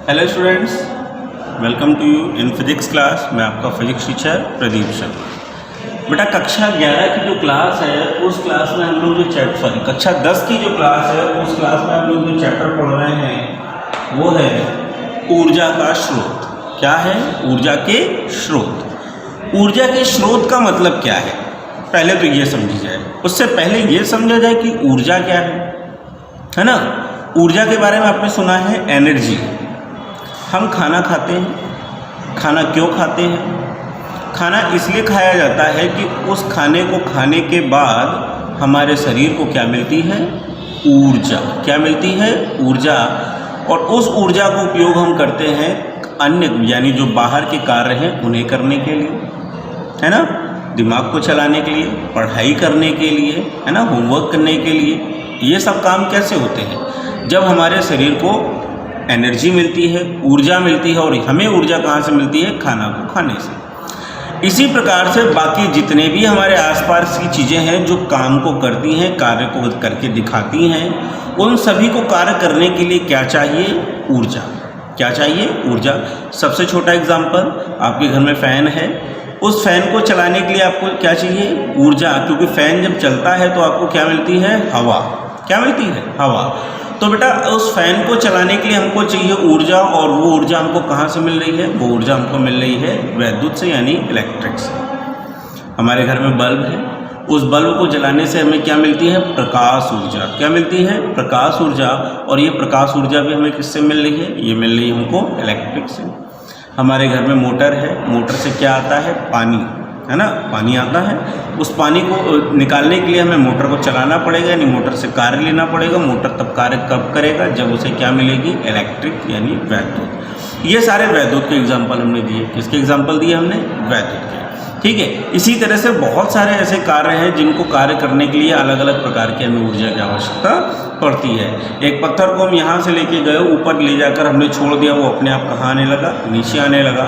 Hello students, welcome to you in physics class. मैं आपका physics teacher Pradeep Sharma. बेटा कक्षा 11 की जो क्लास है उस क्लास में हम लोग जो कक्षा 10 की जो क्लास है उस क्लास में हम लोग जो चैप्टर पढ़ रहे हैं वो है ऊर्जा का स्रोत। क्या है? ऊर्जा के स्रोत। ऊर्जा के स्रोत का मतलब क्या है पहले तो ये समझी जाए। उससे पहले ये समझा जाए कि ऊर्जा क्या है ना। ऊर्जा के बारे में आपने सुना है एनर्जी। हम खाना खाते हैं। खाना क्यों खाते हैं? खाना इसलिए खाया जाता है कि उस खाने को खाने के बाद हमारे शरीर को क्या मिलती है? ऊर्जा। क्या मिलती है? ऊर्जा। और उस ऊर्जा को उपयोग हम करते हैं अन्य यानी जो बाहर के कार्य हैं उन्हें करने के लिए, है ना। दिमाग को चलाने के लिए, पढ़ाई करने के लिए, है ना, होमवर्क करने के लिए। ये सब काम कैसे होते हैं? जब हमारे शरीर को एनर्जी मिलती है, ऊर्जा मिलती है। और हमें ऊर्जा कहाँ से मिलती है? खाना को खाने से। इसी प्रकार से बाकी जितने भी हमारे आसपास की चीज़ें हैं जो काम को करती हैं, कार्य को करके दिखाती हैं, उन सभी को कार्य करने के लिए क्या चाहिए? ऊर्जा। क्या चाहिए? ऊर्जा। सबसे छोटा एग्जाम्पल, आपके घर में फ़ैन है। उस फैन को चलाने के लिए आपको क्या चाहिए? ऊर्जा। क्योंकि फ़ैन जब चलता है तो आपको क्या मिलती है? हवा। क्या मिलती है? हवा। तो बेटा उस फैन को चलाने के लिए हमको चाहिए ऊर्जा। और वो ऊर्जा हमको कहाँ से मिल रही है? वो ऊर्जा हमको मिल रही है विद्युत से, यानी इलेक्ट्रिक से। हमारे घर में बल्ब है, उस बल्ब को जलाने से हमें क्या मिलती है? प्रकाश ऊर्जा। क्या मिलती है? प्रकाश ऊर्जा। और ये प्रकाश ऊर्जा भी हमें किससे मिल रही है? ये मिल रही है हमको इलेक्ट्रिक से। हमारे घर में मोटर है, मोटर से क्या आता है? पानी, है ना, पानी आता है। उस पानी को निकालने के लिए हमें मोटर को चलाना पड़ेगा, यानी मोटर से कार्य लेना पड़ेगा। मोटर तब कार्य कब करेगा? जब उसे क्या मिलेगी? इलेक्ट्रिक, यानी वैद्युत। ये सारे वैद्युत के एग्जाम्पल हमने दिए। किसके एग्जाम्पल दिए हमने? वैद्युत के। ठीक है। इसी तरह से बहुत सारे ऐसे कार्य हैं जिनको कार्य करने के लिए अलग अलग प्रकार की हमें ऊर्जा की आवश्यकता पड़ती है। एक पत्थर को हम यहाँ से लेके गए, ऊपर ले जाकर हमने छोड़ दिया, वो अपने आप कहाँ आने लगा? नीचे आने लगा।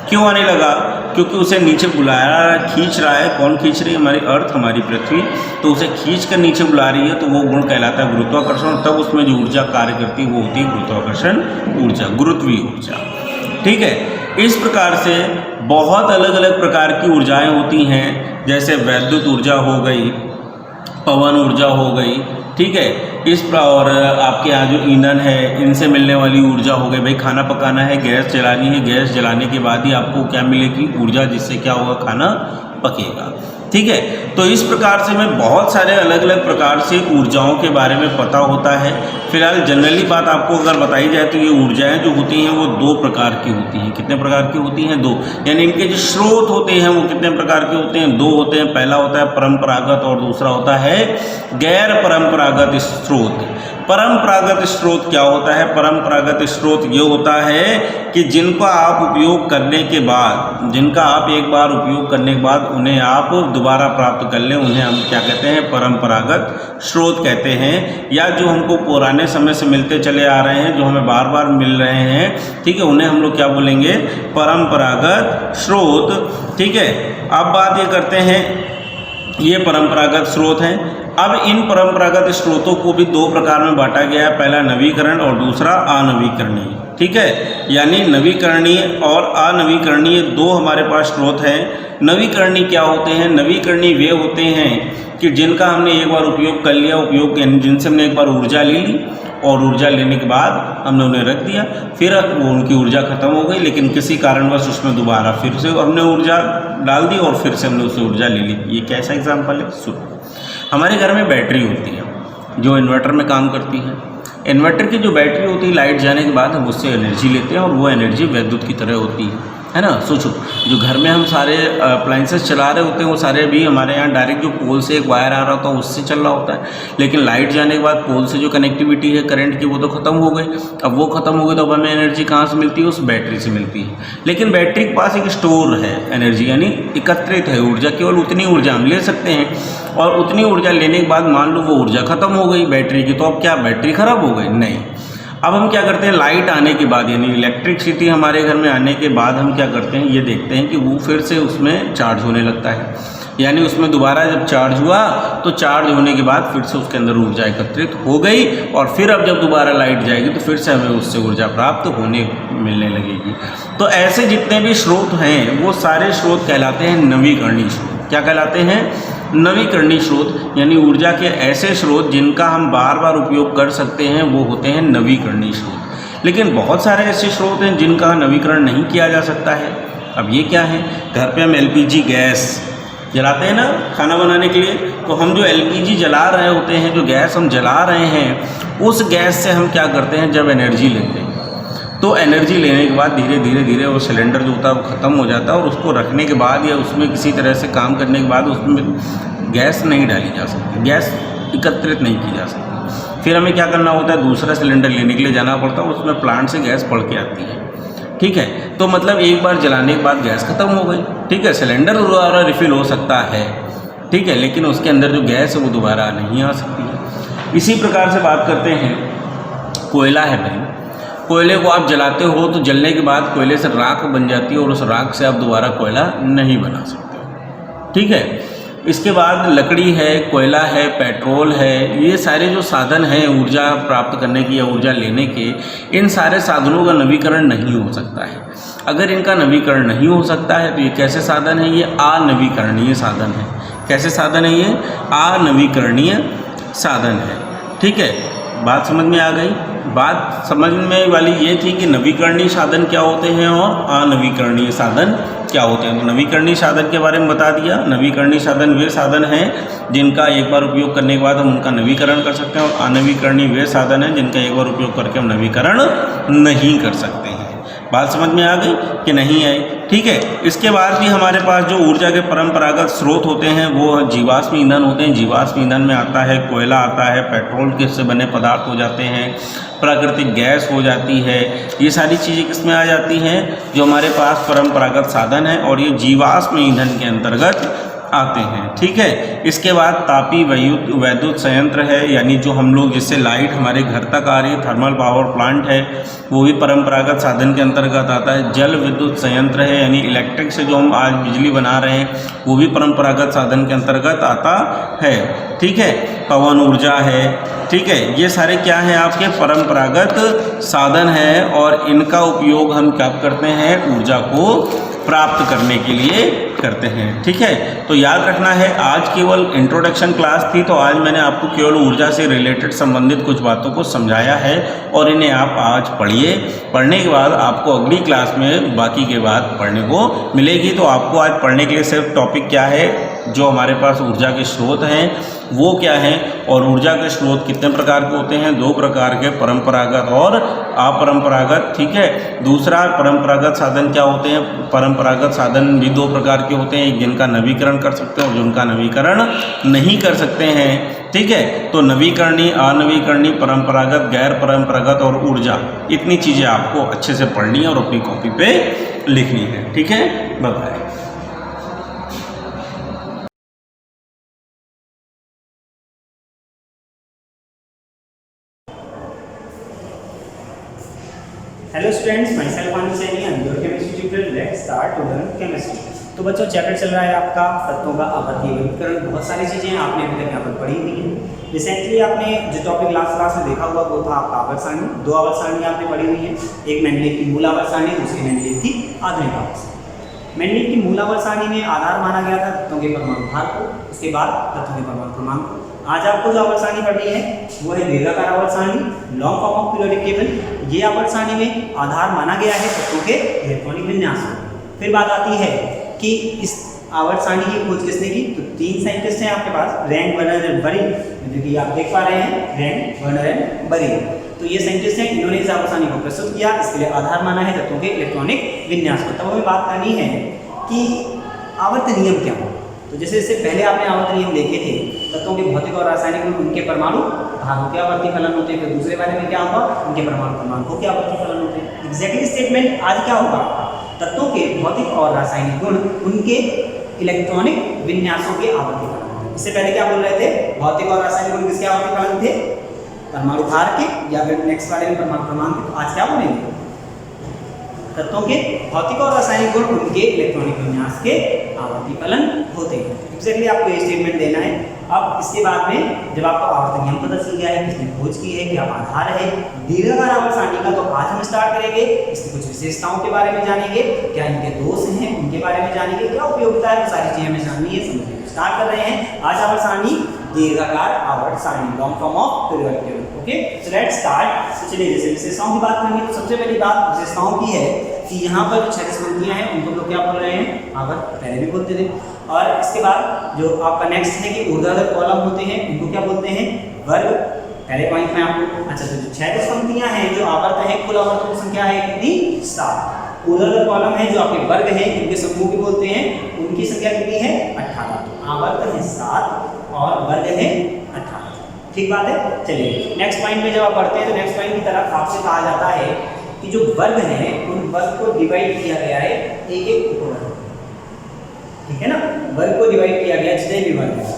क्यों आने लगा? क्योंकि उसे नीचे बुला रहा है, खींच रहा है। कौन खींच रही है? हमारी अर्थ, हमारी पृथ्वी। तो उसे खींच कर नीचे बुला रही है, तो वो गुण कहलाता है गुरुत्वाकर्षण। तब उसमें जो ऊर्जा कार्य करती है वो होती है गुरुत्वाकर्षण ऊर्जा, गुरुत्वीय ऊर्जा। ठीक है। इस प्रकार से बहुत अलग अलग प्रकार की ऊर्जाएं होती हैं, जैसे वैद्युत ऊर्जा हो गई, पवन ऊर्जा हो गई। ठीक है। और आपके यहाँ जो ईंधन है इनसे मिलने वाली ऊर्जा हो गई। भाई खाना पकाना है, गैस जलानी है, गैस जलाने के बाद ही आपको क्या मिलेगी? ऊर्जा, जिससे क्या होगा? खाना पकेगा। ठीक है। तो इस प्रकार से हमें बहुत सारे अलग अलग प्रकार से ऊर्जाओं के बारे में पता होता है। फिलहाल जनरली बात आपको अगर बताई जाए तो ये ऊर्जाएं जो होती हैं वो दो प्रकार की होती हैं। कितने प्रकार की होती हैं? दो। यानी इनके जो स्रोत होते हैं वो कितने प्रकार के होते हैं? दो होते हैं। पहला होता है परंपरागत और दूसरा होता है गैर परंपरागत स्रोत। परंपरागत स्रोत क्या होता है? परंपरागत स्रोत ये होता है कि जिनका आप उपयोग करने के बाद, जिनका आप एक बार उपयोग करने के बाद उन्हें आप दोबारा प्राप्त कर लें, उन्हें हम क्या कहते हैं? परंपरागत स्रोत कहते हैं। या जो हमको पुराने समय से मिलते चले आ रहे हैं, जो हमें बार बार मिल रहे हैं, ठीक है, उन्हें हम लोग क्या बोलेंगे? परंपरागत स्रोत। ठीक है। अब बात ये करते हैं, ये परंपरागत स्रोत हैं। अब इन परंपरागत स्रोतों को भी दो प्रकार में बांटा गया है। पहला नवीकरण और दूसरा अनवीकरणीय। ठीक है। यानी नवीकरणीय और अनवीकरणीय दो हमारे पास स्रोत हैं। नवीकरणीय क्या होते हैं? नवीकरणीय वे होते हैं कि जिनका हमने एक बार उपयोग कर लिया, जिनसे हमने एक बार ऊर्जा ले ली और ऊर्जा लेने के बाद हमने उन्हें रख दिया, फिर वो उनकी ऊर्जा खत्म हो गई, लेकिन किसी कारणवश उसमें दोबारा फिर से हमने ऊर्जा डाल दी और फिर से हमने उससे ऊर्जा ले ली। ये कैसा एग्जाम्पल है? सुनो, हमारे घर में बैटरी होती है जो इन्वर्टर में काम करती है। इन्वर्टर की जो बैटरी होती है, लाइट जाने के बाद हम उससे एनर्जी लेते हैं और वो एनर्जी विद्युत की तरह होती है ना। सोचो, जो घर में हम सारे अप्लाइंसेस चला रहे होते हैं वो सारे भी हमारे यहाँ डायरेक्ट जो पोल से एक वायर आ रहा होता है उससे चल रहा होता है। लेकिन लाइट जाने के बाद पोल से जो कनेक्टिविटी है करंट की वो तो ख़त्म हो गई। अब वो ख़त्म हो गई तो अब हमें एनर्जी कहाँ से मिलती है? उस बैटरी से मिलती है। लेकिन बैटरी के पास एक स्टोर है एनर्जी, यानी एकत्रित है ऊर्जा। केवल उतनी ऊर्जा हम ले सकते हैं और उतनी ऊर्जा लेने के बाद मान लो वो ऊर्जा खत्म हो गई बैटरी की, तो अब क्या बैटरी खराब हो गई? नहीं। अब हम क्या करते हैं? लाइट आने के बाद, यानी इलेक्ट्रिसिटी हमारे घर में आने के बाद हम क्या करते हैं? ये देखते हैं कि वो फिर से उसमें चार्ज होने लगता है। यानी उसमें दोबारा जब चार्ज हुआ तो चार्ज होने के बाद फिर से उसके अंदर ऊर्जा एकत्रित हो गई और फिर अब जब दोबारा लाइट जाएगी तो फिर से हमें उससे ऊर्जा प्राप्त होने मिलने लगेगी। तो ऐसे जितने भी स्रोत हैं वो सारे स्रोत कहलाते हैं नवीकरणीय स्रोत। क्या कहलाते हैं? नवीकरणीय स्रोत। यानी ऊर्जा के ऐसे स्रोत जिनका हम बार बार उपयोग कर सकते हैं वो होते हैं नवीकरणीय स्रोत। लेकिन बहुत सारे ऐसे स्रोत हैं जिनका नवीकरण नहीं किया जा सकता है। अब ये क्या है? घर पे हम एलपीजी गैस जलाते हैं ना खाना बनाने के लिए, तो हम जो एलपीजी जला रहे होते हैं, जो गैस हम जला रहे हैं, उस गैस से हम क्या करते हैं, जब एनर्जी लेते हैं तो एनर्जी लेने के बाद धीरे धीरे वो सिलेंडर जो होता है वो ख़त्म हो जाता है और उसको रखने के बाद या उसमें किसी तरह से काम करने के बाद उसमें गैस नहीं डाली जा सकती, गैस एकत्रित नहीं की जा सकती। फिर हमें क्या करना होता है, दूसरा सिलेंडर लेने के लिए जाना पड़ता है, उसमें प्लांट से गैस पड़ के आती है। ठीक है, तो मतलब एक बार जलाने के बाद गैस ख़त्म हो गई। ठीक है, सिलेंडर दोबारा रिफ़िल हो सकता है, ठीक है, लेकिन उसके अंदर जो गैस है वो दोबारा नहीं आ सकती है। इसी प्रकार से बात करते हैं, कोयला है भाई, कोयले को आप जलाते हो तो जलने के बाद कोयले से राख बन जाती है और उस राख से आप दोबारा कोयला नहीं बना सकते। ठीक है, इसके बाद लकड़ी है, कोयला है, पेट्रोल है, ये सारे जो साधन हैं ऊर्जा प्राप्त करने की या ऊर्जा लेने के, इन सारे साधनों का नवीकरण नहीं हो सकता है। अगर इनका नवीकरण नहीं हो सकता है तो ये कैसे साधन है? ये अनवीकरणीय साधन है। कैसे साधन है? ये अनवीकरणीय साधन है। ठीक है, बात समझ में आ गई? बात समझ में वाली ये थी कि नवीकरणीय साधन क्या होते हैं और अनवीकरणीय साधन क्या होते हैं। तो नवीकरणीय साधन के बारे में बता दिया। नवीकरणीय साधन वे साधन हैं जिनका एक बार उपयोग करने के बाद हम उनका नवीकरण कर सकते हैं, और अनवीकरणीय वे साधन हैं जिनका एक बार उपयोग करके हम नवीकरण नहीं कर सकते हैं। बात समझ में आ गई कि नहीं आई? ठीक है, इसके बाद भी हमारे पास जो ऊर्जा के परंपरागत स्रोत होते हैं वो जीवाश्म ईंधन होते हैं। जीवाश्म ईंधन में आता है कोयला, आता है पेट्रोल के से बने पदार्थ हो जाते हैं, प्राकृतिक गैस हो जाती है। ये सारी चीज़ें किस में आ जाती हैं? जो हमारे पास परंपरागत साधन है और ये जीवाश्म ईंधन के अंतर्गत आते हैं। ठीक है, इसके बाद तापीय वैद्युत संयंत्र है, यानी जो हम लोग जिससे लाइट हमारे घर तक आ रही है, थर्मल पावर प्लांट है, वो भी परंपरागत साधन के अंतर्गत आता है। जल विद्युत संयंत्र है, यानी इलेक्ट्रिक से जो हम आज बिजली बना रहे हैं वो भी परंपरागत साधन के अंतर्गत आता है। ठीक है, पवन ऊर्जा है। ठीक है, ये सारे क्या हैं? आपके परंपरागत साधन हैं और इनका उपयोग हम क्या करते हैं? ऊर्जा को प्राप्त करने के लिए करते हैं। ठीक है, तो याद रखना है आज केवल इंट्रोडक्शन क्लास थी, तो आज मैंने आपको केवल ऊर्जा से रिलेटेड संबंधित कुछ बातों को समझाया है और इन्हें आप आज पढ़िए। पढ़ने के बाद आपको अगली क्लास में बाकी के बाद पढ़ने को मिलेगी। तो आपको आज पढ़ने के लिए सिर्फ टॉपिक क्या है, जो हमारे पास ऊर्जा के स्रोत हैं वो क्या हैं और ऊर्जा के स्रोत कितने प्रकार के होते हैं? 2 प्रकार के, परंपरागत और अपरंपरागत। ठीक है, दूसरा परंपरागत साधन क्या होते हैं? परंपरागत साधन भी 2 प्रकार के होते हैं, एक जिनका नवीकरण कर सकते हैं और जिनका नवीकरण नहीं कर सकते हैं। ठीक है, तो नवीकरणीय, अनवीकरणीय, परंपरागत, गैर परंपरागत और ऊर्जा, इतनी चीज़ें आपको अच्छे से पढ़नी है और अपनी कॉपी पे लिखनी है। ठीक है, bye bye. Hello students, myself Anand Saini and your chemistry tutor. Let's start to learn chemistry. तो बच्चों, चैप्टर चल रहा है आपका तत्वों का आवर्तीय वर्गीकरण। बहुत सारी चीज़ें आपने अभी तक यहाँ पर पढ़ी हुई हैं। रिसेंटली आपने जो टॉपिक लास्ट क्लास में देखा हुआ वो था आपका आवर्त सारणी। 2 आवर्त सारणी आपने पढ़ी हुई है, एक मेंडलीव की मूल आवर्त सारणी, दूसरी मेंडलीव की आधुनिक आवर्त सारणी। मेंडलीव की मूल आवर्त सारणी में आधार माना गया था तत्वों के परमाणु भार को, उसके बाद तत्वों के परमाणु क्रमांक को। आज आपको जो आवर्त सारणी पढ़नी है वो है दीर्घाकार आवर्त सारणी, long form of periodic table. ये आवर्त सारणी में आधार माना गया है तत्वों के इलेक्ट्रॉनिक विन्यास को। फिर बात आती है कि इस आवर्त सारणी की खोज किसने की? तो 3 साइंटिस्ट हैं आपके पास, रैंक, वर्नर एंड बरी, जो कि आप देख पा रहे हैं, रैंक, वर्नर एंड बरी। तो ये साइंटिस्ट हैं, इन्होंने इस आवर्त सारणी को प्रस्तुत किया, इसके लिए आधार माना है तत्वों के इलेक्ट्रॉनिक विन्यास को। तब हमें बात करनी है कि आवर्त नियम क्या हो। तो जैसे इससे पहले आपने आवर्त नियम देखे थे, तत्वों के भौतिक और रासायनिक गुण, उनके परमाणु भारों के आवर्ती फलन होते हैं। फिर दूसरे बारे में क्या होगा? उनके परमाणु क्रमांकों के आवर्ती फलन होते हैं। एग्जैक्टली स्टेटमेंट आज क्या होगा? तत्वों के भौतिक और रासायनिक गुण, उनके इलेक्ट्रॉनिक विन्यासों के आवर्ती फलन। इससे पहले क्या बोल रहे थे? भौतिक और रासायनिक गुण किसके आवर्ती फलन थे? परमाणु भार के, या फिर नेक्स्ट वाले में परमाणु क्रमांक। तो आज क्या बोलेंगे? तत्वों के भौतिक और रासायनिक गुण उनके इलेक्ट्रॉनिक विन्यास के आवर्ती फलन होते हैं। एग्जैक्टली आपको ये स्टेटमेंट देना है। अब इसके बाद में जब आपको आवर्त नियम पता चल गया है, किसने खोज की है, क्या आधार है दीर्घाकार आवर्त सारणी का, तो आज हम स्टार्ट करेंगे। इसकी कुछ विशेषताओं के बारे में जानेंगे, क्या इनके दोष हैं उनके बारे में जानेंगे, क्या उपयोगिता है, वो सारी चीजें हमें जाननी है, समझने को स्टार्ट कर रहे हैं। आज आवर्त सारणी दीर्घाकार आवर्त सारणी, long form of periodic table. Okay, so let's start. तो चलिए जैसे विशेषताओं की बात करेंगे तो सबसे पहली बात विशेषताओं की है कि यहाँ पर जो 36 पंक्तियां हैं उनको लोग क्या बोल रहे हैं, आवर्त, पहले भी बोलते थे। और इसके बाद जो आपका नेक्स्ट है कि ऊर्ध्वाधर कॉलम होते हैं उनको क्या बोलते हैं, वर्ग। पहले पॉइंट में आपको अच्छा, तो जो 36 पंक्तियां हैं जो आवर्त है, कुल आवर्तों की संख्या है कितनी, 7। ऊर्ध्वाधर कॉलम है जो आपके वर्ग है, इनके समूह की बोलते हैं, उनकी संख्या कितनी है, 18। तो आवर्त है 7 और वर्ग है 18। ठीक बात है। चलिए नेक्स्ट पॉइंट में जब आप पढ़ते हैं तो नेक्स्ट पॉइंट की तरफ आपसे कहा जाता है कि जो वर्ग है उन वर्ग को डिवाइड किया गया है एक एक उपवर्ग। ठीक है ना, वर्ग को डिवाइड किया गया जितने भी वर्ग है,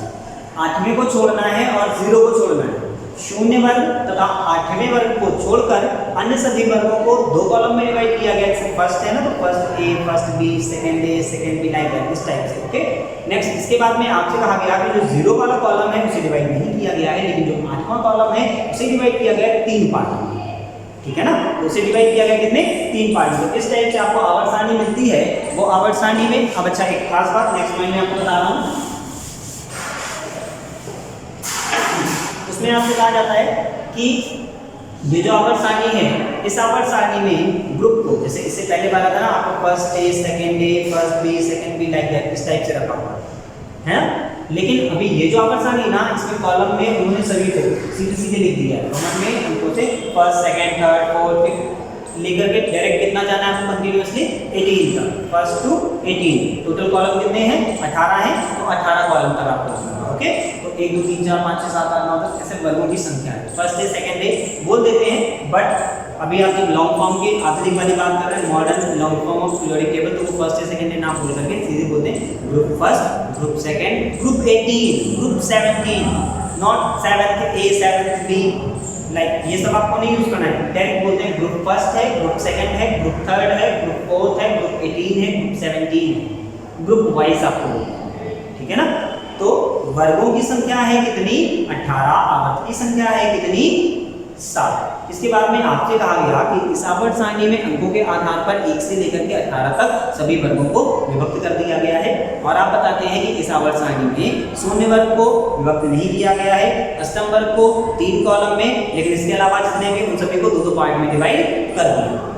8वें को छोड़ना है और 0 को छोड़ना है। शून्य वर्ग तथा 8वें वर्ग को छोड़कर अन्य सभी वर्गों को 2 कॉलम में डिवाइड किया गया। जैसे फर्स्ट है ना, तो first A, first B, second A, second B, like that, इस टाइप से। ओके, नेक्स्ट इसके बाद में आपसे कहा गया कि जो 0 वाला कॉलम है उसे डिवाइड नहीं किया गया है, लेकिन जो 8वां कॉलम है उसे डिवाइड किया गया 3 पार्ट में। ठीक है ना, तो उसे डिवाइड किया गया कितने, 3 पार्ट में। तो इस टाइप से आपको आवर्त सारणी मिलती है, वो आवर्त सारणी में। अब अच्छा, एक खास बात नेक्स्ट पॉइंट में आपको बता रहा हूँ, उसमें आपसे कहा जाता है कि ये जो आवर्त सारणी है, इस आवर्त सारणी में ग्रुप को, जैसे इससे पहले बात था ना आपको first A, second A, first B, second B, like that, इस टाइप से रखा हुआ है ना। लेकिन अभी ये जो आवर्त सारणी ना, इसमें कॉलम में उन्होंने सभी को सीधे सीधे लिख दिया है। कॉलम में उनको से फर्स्ट, सेकंड, थर्ड, फोर्थ लेकर के डायरेक्ट कितना जाना है आपको कंटिन्यूअसली 18 तक, फर्स्ट टू 18। टोटल कॉलम कितने हैं, 18 हैं, तो 18 कॉलम तक आपको जाना है। ओके, तो 1 2 3 4 5 6 7 8 9 10 ऐसे वर्गों की संख्या है। फर्स्ट डे, सेकंड डे बोल देते हैं, बट अभी आप जब लॉन्ग फॉर्म की आधुनिक वाली बात कर रहे हैं, modern long form of periodic table, तो वो फर्स्ट डे, सेकंड डे ना बोल करके सीधे बोलते हैं group first, group second, group 18, group 17, not 7th A, 7th B, like ये सब आपको नहीं यूज करना है। डायरेक्ट बोलते हैं ग्रुप फर्स्ट है, ग्रुप सेकंड है, ग्रुप थर्ड है, ग्रुप फोर्थ है, ग्रुप 18 है, ग्रुप 17 है, ग्रुप वाइज आपको बोलते हैं। ठीक है ना, तो वर्गों की संख्या है कितनी, 18, आवर्त की संख्या है कितनी, 7। इसके बाद में आपसे कहा गया कि इस आवर्त सारणी में अंकों के आधार पर 1 से लेकर के 18 तक सभी वर्गों को विभक्त कर दिया गया है। और आप बताते हैं कि इस आवर्त सारणी में शून्य वर्ग को विभक्त नहीं किया गया है, अष्टम वर्ग को 3 कॉलम में, लेकिन इसके अलावा जितने भी उन सभी को 2-2 पार्ट में डिवाइड कर दिया।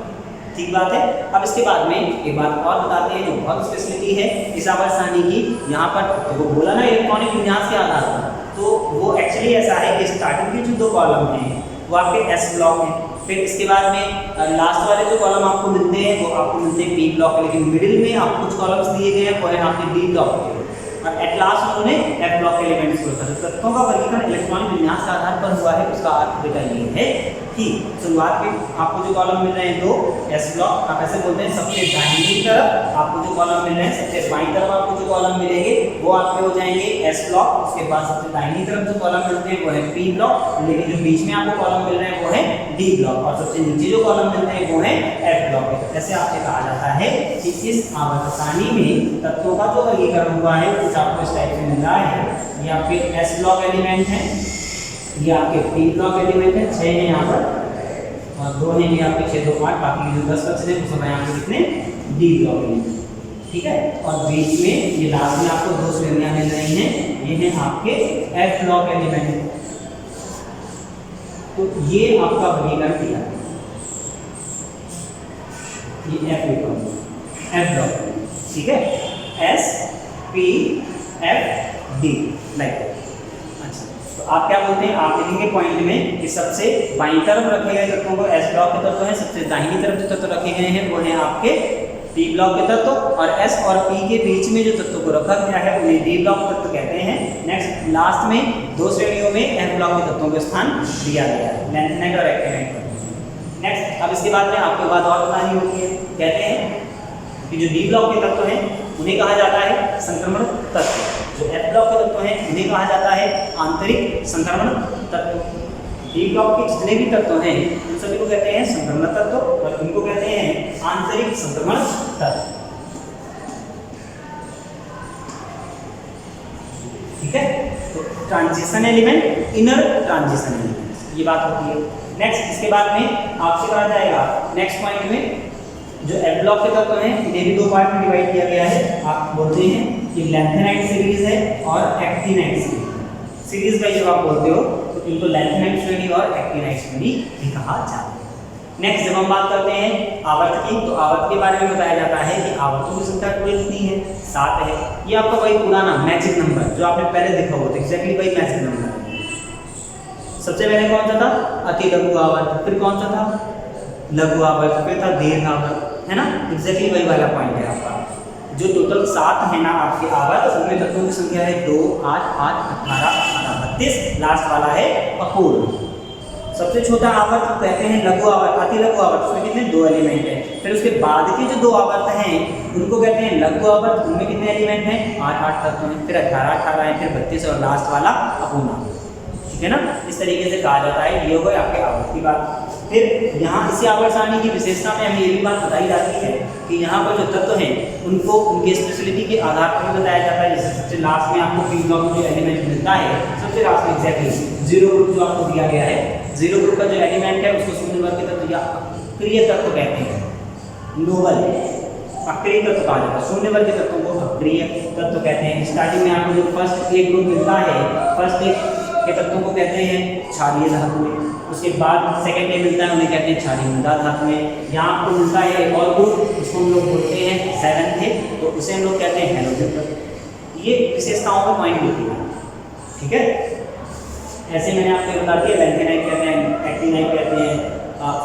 ठीक बात है। अब इसके बाद में एक बात और बताते हैं जो बहुत स्पेशलिटी है इस आवर्त सारणी की। यहाँ पर तो वो बोला ना इलेक्ट्रॉनिक विन्यास के आधार पर, तो वो एक्चुअली ऐसा है कि स्टार्टिंग के जो 2 कॉलम हैं वो आपके एस ब्लॉक हैं, फिर इसके बाद में लास्ट वाले जो कॉलम आपको मिलते हैं वो आपको मिलते हैं पी ब्लॉक, लेकिन मिडिल में आपको कुछ कॉलम्स दिए गए हैं वो है आपके डी ब्लॉक के, और एट लास्ट उन्होंने एफ ब्लॉक एलिमेंट्स को रखा। तो तत्वों का वर्गीकरण इलेक्ट्रॉनिक विन्यास के आधार पर हुआ है। उसका अर्थ बेटा ये है कि शुरुआत में आपको जो कॉलम मिल रहे हैं 2 एस ब्लॉक, आप ऐसे बोलते हैं सबसे दाहिनी तरफ आपको जो कॉलम मिल रहे हैं, सबसे बाईं तरफ आपको जो कॉलम मिलेंगे वो आपके हो जाएंगे एस ब्लॉक। उसके बाद सबसे दाहिनी तरफ जो कॉलम मिलते हैं वो है पी ब्लॉक, लेकिन जो बीच में आपको कॉलम मिल रहे हैं वो है डी ब्लॉक, और सबसे नीचे जो कॉलम मिलते हैं वो है एफ ब्लॉक। ऐसे आपसे कहा जाता है कि इस आवर्त सारणी में तत्वों का जो वर्गीकरण हुआ है कुछ आपको इस टाइप से मिल रहा है। ये आपके एस ब्लॉक एलिमेंट हैं, ये आपके पी ब्लॉक एलिमेंट है, 6 हैं यहाँ पर, और 2 हैं ये आपके 6 2 5, बाकी जो 10 बचे हैं वो सब यहाँ पे कितने डी ब्लॉक एलिमेंट। ठीक है, और बीच में ये लास्ट में आपको 2 श्रेणियां मिल रही हैं, ये हैं आपके एफ ब्लॉक एलिमेंट। तो ये आपका वर्गीकरण किया है, ये एफ ब्लॉक, ठीक है, S P F D, like. अच्छा, तो आप क्या बोलते हैं, आप लिखेंगे पॉइंट में कि सबसे बाईं तरफ रखे गए तत्वों को एस ब्लॉक के तत्व हैं, सबसे दाहिनी तरफ जो तत्व रखे गए हैं वो हैं आपके डी ब्लॉक के तत्व, और एस और पी के बीच में जो तत्व को रखा गया है उन्हें डी ब्लॉक तत्व कहते हैं। नेक्स्ट लास्ट में 2 श्रेणियों में एफ ब्लॉक के तत्वों को स्थान दिया गया है, लेंथेनाइट और एक्टिनाइट। नेक्स्ट, अब इसके बाद में आपको बात और बतानी होती है, कहते हैं कि जो डी ब्लॉक के तत्व हैं उन्हें कहा जाता है संक्रमण तत्व, जो एफ ब्लॉक के तत्व हैं उन्हें कहा जाता है आंतरिक संक्रमण तत्व। डी ब्लॉक के जितने भी तत्व हैं उन सभी को कहते हैं संक्रमण तत्व और इनको कहते हैं आंतरिक संक्रमण तत्व। ठीक है, तो transition element, inner transition element, ये बात होती है। नेक्स्ट इसके बाद में आपसे कहा जाएगा नेक्स्ट पॉइंट में जो एल ब्लॉक के तत्व हैं इन्हें भी दो पार्ट में डिवाइड किया गया है। आप बोलते हैं कि लैंथेनाइट सीरीज है और एक्टिनाइट सीरीज। सीरीज का जब आप बोलते हो तो इनको लैंथेनाइट श्रेणी और एक्टिनाइट श्रेणी भी कहा जाता है। नेक्स्ट जब हम बात करते हैं आवर्त की, तो आवर्त के बारे में बताया जाता है कि आवर्तों की संख्या टोटल कितनी है, 7 है। ये आपका वही पुराना मैजिक नंबर जो आपने पहले देखा होगा, एग्जैक्टली वही मैजिक नंबर। सबसे पहले कौन सा था, अति लघु आवर्त, फिर कौन सा था, लघु आवर्त, फिर था दीर्घ आवर्त, है ना। एग्जैक्टली वही वाला पॉइंट है आपका। जो टोटल 7 है ना आपके आवर्त, उनमें तत्वों की संख्या है 2, 8, 8, 18, 18, 32, लास्ट वाला है अपूर्ण। सबसे छोटा आवर्त कहते हैं लघु आवर्त, अति लघु आवर्त, उसमें कितने 2 एलिमेंट हैं। फिर उसके बाद के जो 2 आवर्त हैं उनको कहते हैं लघु आवर्त, उनमें कितने एलिमेंट हैं, 8, 8 तत्व हैं, फिर 18, 18 है, फिर 32 और लास्ट वाला अपूर्ण। ठीक है ना, इस तरीके से कहा जाता है। ये हो गए आपके आवर्त की बात। फिर यहाँ इसी आवर्त सारणी की विशेषता में हमें ये भी बात बताई जाती है कि यहाँ पर जो तत्व हैं उनको उनके स्पेशलिटी के आधार पर भी बताया जाता है। जैसे सबसे लास्ट में आपको पी ब्लॉक में जो एलिमेंट मिलता है, सबसे लास्ट में एग्जैक्टली जीरो ग्रुप जो आपको दिया गया है, जीरो ग्रुप का जो एलिमेंट है उसको शून्य वर्ग के तत्व या अक्रिय तत्व कहते हैं, नोबल अक्रिय तत्व कहा जाता है। शून्य वर्ग के तत्वों को अक्रिय तत्व कहते हैं। स्टार्टिंग में आपको जो फर्स्ट एक ग्रुप मिलता है, फर्स्ट एक के तत्वों को कहते हैं क्षारीय धातु में। उसके बाद सेकंड में मिलता है उन्हें कहते हैं क्षारीय मृदा धातु में। यहाँ आपको मिलता है एक और ग्रुप, उसको हम लोग बोलते हैं 7th है, तो उसे हम लोग कहते हैं हैलोजन तत्व। ये विशेषताओं में पॉइंट होती है। ठीक है, ऐसे मैंने आपको बता दिया, लैंथेनाइट कहते हैं, एक्टिनाइट कहते हैं,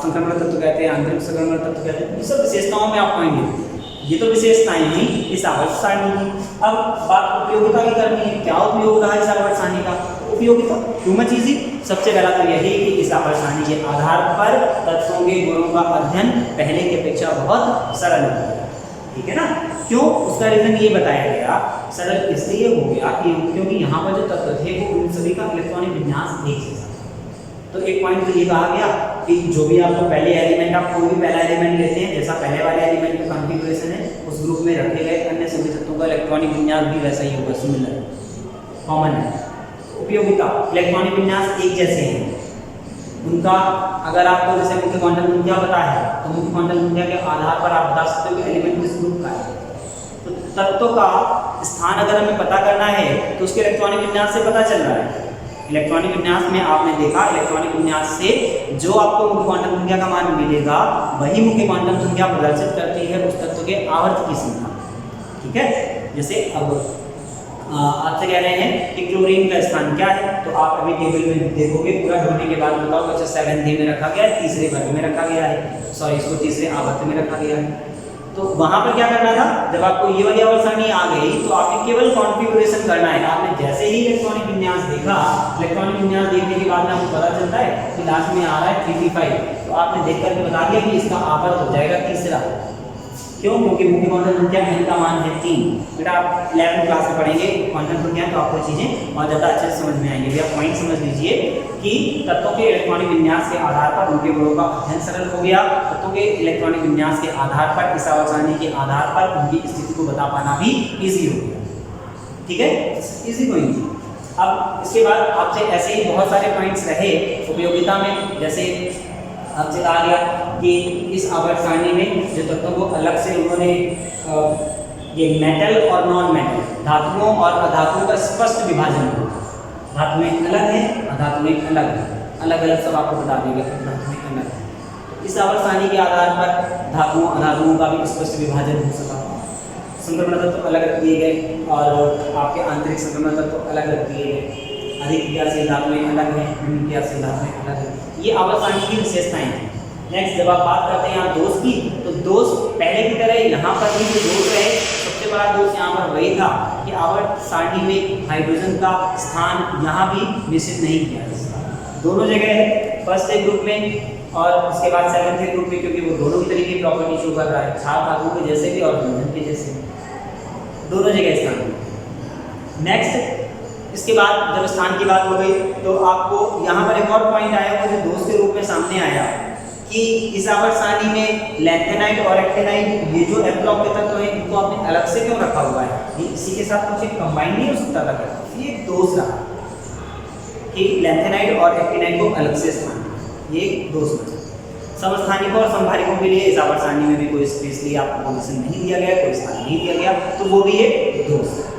संक्रमण तत्व कहते हैं, आंतरिक संक्रमण तत्व कहते हैं। ये सब विशेषताओं में आप पॉइंट होती है। ये तो विशेषताएं ही इस आवर्त सारणी की। अब बात उपयोगिता की करनी है। क्या उपयोग रहा इस आवर्त सारणी का, उपयोगिता टू मच इजी। सबसे पहला तो यही कि इस आवर्त सारणी के आधार पर तत्वों के गुणों का अध्ययन पहले की अपेक्षा बहुत सरल हो गया। ठीक है ना, क्यों, उसका रीजन ये बताया गया। सरल इसलिए हो गया कि क्योंकि यहाँ पर जो तत्व थे वो उन सभी का इलेक्ट्रॉनिक विन्यास एक जैसा। तो एक पॉइंट तो ये कहा गया कि जो भी आपको पहले एलिमेंट, आप कोई भी पहला एलिमेंट लेते हैं, जैसा पहले वाले एलिमेंट का कॉन्फ़िगरेशन है उस ग्रुप में रखे गए अन्य सभी तत्वों का इलेक्ट्रॉनिक विन्यास भी वैसा ही होगा, सिमिलर कॉमन है। उपयोगिता, इलेक्ट्रॉनिक विन्यास एक जैसे हैं उनका। अगर आपको जैसे मुख्य क्वांटम संख्या पता है तो मुख्य क्वांटम संख्या के आधार पर आप बता सकते हो कि एलिमेंट किस ग्रुप का है। तो तत्व का स्थान अगर हमें पता करना है तो उसके इलेक्ट्रॉनिक विन्यास से पता चल रहा है। इलेक्ट्रॉनिक विन्यास में आपने देखा, इलेक्ट्रॉनिक विन्यास से जो आपको मुख्य क्वांटम संख्या का मान मिलेगा वही मुख्य क्वांटम संख्या प्रदर्शित करती है उस तत्व के आवर्त की संख्या। ठीक है, जैसे अब आपसे कह रहे हैं कि क्लोरीन का स्थान क्या है, तो आप अभी टेबल में देखोगे, पूरा ढूंढने के बाद बताओ। अच्छा 7th में रखा गया है, तीसरे वर्ग में रखा गया है, सॉरी इसको तीसरे आवर्त में रखा गया है। तो वहां पर क्या करना था, जब आपको ये वाली आवर्त सारणी आ गई तो आपने केवल कॉन्फ़िगरेशन करना है। आपने जैसे ही इलेक्ट्रॉनिक विन्यास देखा, इलेक्ट्रॉनिक विन्यास देखने के बाद में आपको पता चलता है कि लास्ट में आ रहा है 3p5, तो आपने देख करके बता दिया कि इसका आवर्त हो जाएगा तीसरा। क्यों, क्योंकि मुख्य क्वांटम संख्या n का मान है 3। बेटा आप 11th क्लास में पढ़ेंगे क्वांटम संख्या, तो आपको चीज़ें और ज़्यादा अच्छे से समझ में आएंगी। आप पॉइंट समझ लीजिए कि तत्वों के इलेक्ट्रॉनिक विन्यास के आधार पर उनके गुणों का अध्ययन सरल हो गया। तत्वों के इलेक्ट्रॉनिक विन्यास के आधार पर, इस आवर्त सारणी के आधार पर उनकी स्थिति को बता पाना भी ईजी हो गया। ठीक है, ईजी पॉइंट। अब इसके बाद आपसे ऐसे ही बहुत सारे पॉइंट्स रहे उपयोगिता में। जैसे आपसे कहा गया कि इस आवर्त सारणी में जो तत्वों को अलग से उन्होंने ये मेटल और नॉन मेटल, धातुओं और अधातुओं का स्पष्ट विभाजन हो। धातु में अलग है, अधातु में अलग है, अलग अलग सब आपको बता देंगे। धातु में अलग है, तो इस आवर्त सारणी के आधार पर धातुओं अधातुओं का भी स्पष्ट विभाजन हो सका। संक्रमण तत्व अलग रख दिए गए और आपके आंतरिक संक्रमण तत्व अलग रख दिए गए। अधिक क्रियाशील धातुएं अलग हैं, निम्न क्रियाशील धातुएं अलग हैं। ये आवर्त सारणी की विशेषताएं हैं। नेक्स्ट जब आप बात करते हैं यहाँ दोष की, तो दोष पहले की तरह यहाँ पर भी जो दोष है, सबसे बड़ा दोष यहाँ पर वही था कि आवर्त सारणी में हाइड्रोजन का स्थान यहाँ भी निश्चित नहीं किया गया। दोनों जगह है, फर्स्ट एक ग्रुप में और उसके बाद 7th ग्रुप में, क्योंकि वो दोनों तरह की प्रॉपर्टी शो कर रहा है, क्षार धातुओं के जैसे भी और बंधन के जैसे, दोनों जगह स्थान। नेक्स्ट इसके बाद जब स्थान की बात हो गई तो आपको यहाँ पर एक और पॉइंट आया, वो जो दोष के रूप में सामने आया कि इस आवर्त सारणी में लैंथेनाइट और एक्टिनाइट, ये जो एफ ब्लॉक के तत्व हैं, इनको आपने अलग से क्यों रखा हुआ है? ये इसी के साथ कुछ कंबाइन नहीं हो सकता था क्या? ये एक दोष रहा कि लैंथेनाइट और एक्टिनाइट को अलग से स्थान, ये एक दोष बचा। समस्थानिकों और संभारिकों के लिए इस आवर्त सारणी में भी कोई स्पेशली आपको पोजीशन नहीं दिया गया, कोई स्थान नहीं दिया गया, तो वो भी एक दोष है।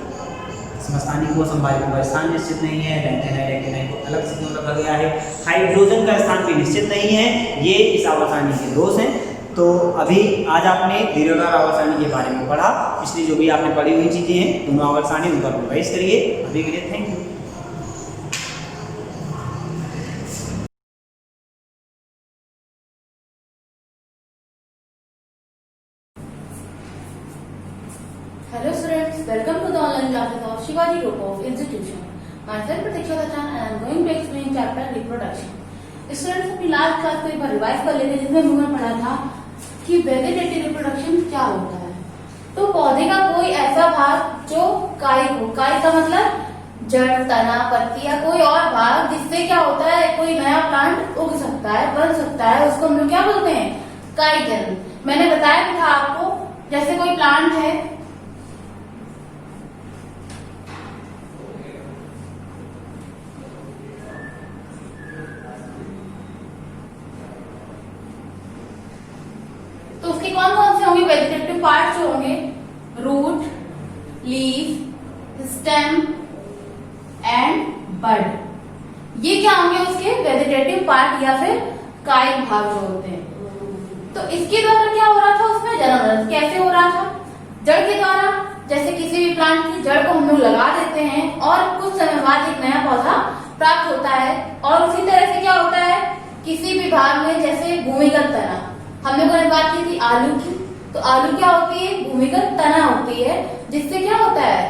समस्थानिकों और संभारिकों का स्थान निश्चित नहीं है, लैंथेनाइट एक्टिनाइट को अलग से क्यों रखा गया है, हाइड्रोजन का स्थान भी निश्चित नहीं है, ये इस आवर्त सारणी के दोष हैं। तो अभी आज आपने दीर्घाकार आवर्त सारणी के बारे में पढ़ा, पिछली जो भी आपने पढ़ी हुई चीजें हैं दोनों आवर्त सारणी, उनका रिवाइज करिए। अभी के लिए thank you. Hello students, welcome to the online classes of Shivaji Group of Institution. Myself Pratiksha Dachan and I am going to explain chapter reproduction. Students अपनी लास्ट क्लास को एक बार रिवाइज कर लेते हैं, जिसमें हमने पढ़ा था कि वेजिटेटिव रिप्रोडक्शन क्या होता है। तो पौधे का कोई ऐसा भाग जो कायिक हो, कायिक का मतलब जड़, तना, पत्ती या कोई और भाग, जिससे क्या होता है कोई नया प्लांट उग सकता है, बन सकता है, उसको हम लोग क्या बोलते हैं? कायिक जनन। मैंने बताया भी था आपको, जैसे कोई प्लांट है, तो उसके कौन कौन से होंगे वेजिटेटिव पार्ट जो होंगे? रूट, लीफ, स्टेम एंड बड। ये क्या होंगे उसके वेजिटेटिव पार्ट या फिर कायिक भाग जो होते हैं। तो इसके द्वारा क्या हो रहा था? उसमें जन्म कैसे हो रहा था? जड़ के द्वारा। जैसे किसी भी प्लांट की जड़ को हम लोग लगा देते हैं और कुछ समय बाद एक नया पौधा प्राप्त होता है। और उसी तरह से क्या होता है, किसी भी भाग में, जैसे भूमिगत तना, हम लोगों ने बात की थी आलू की, तो आलू क्या होती है? भूमिगत तना होती है, जिससे क्या होता है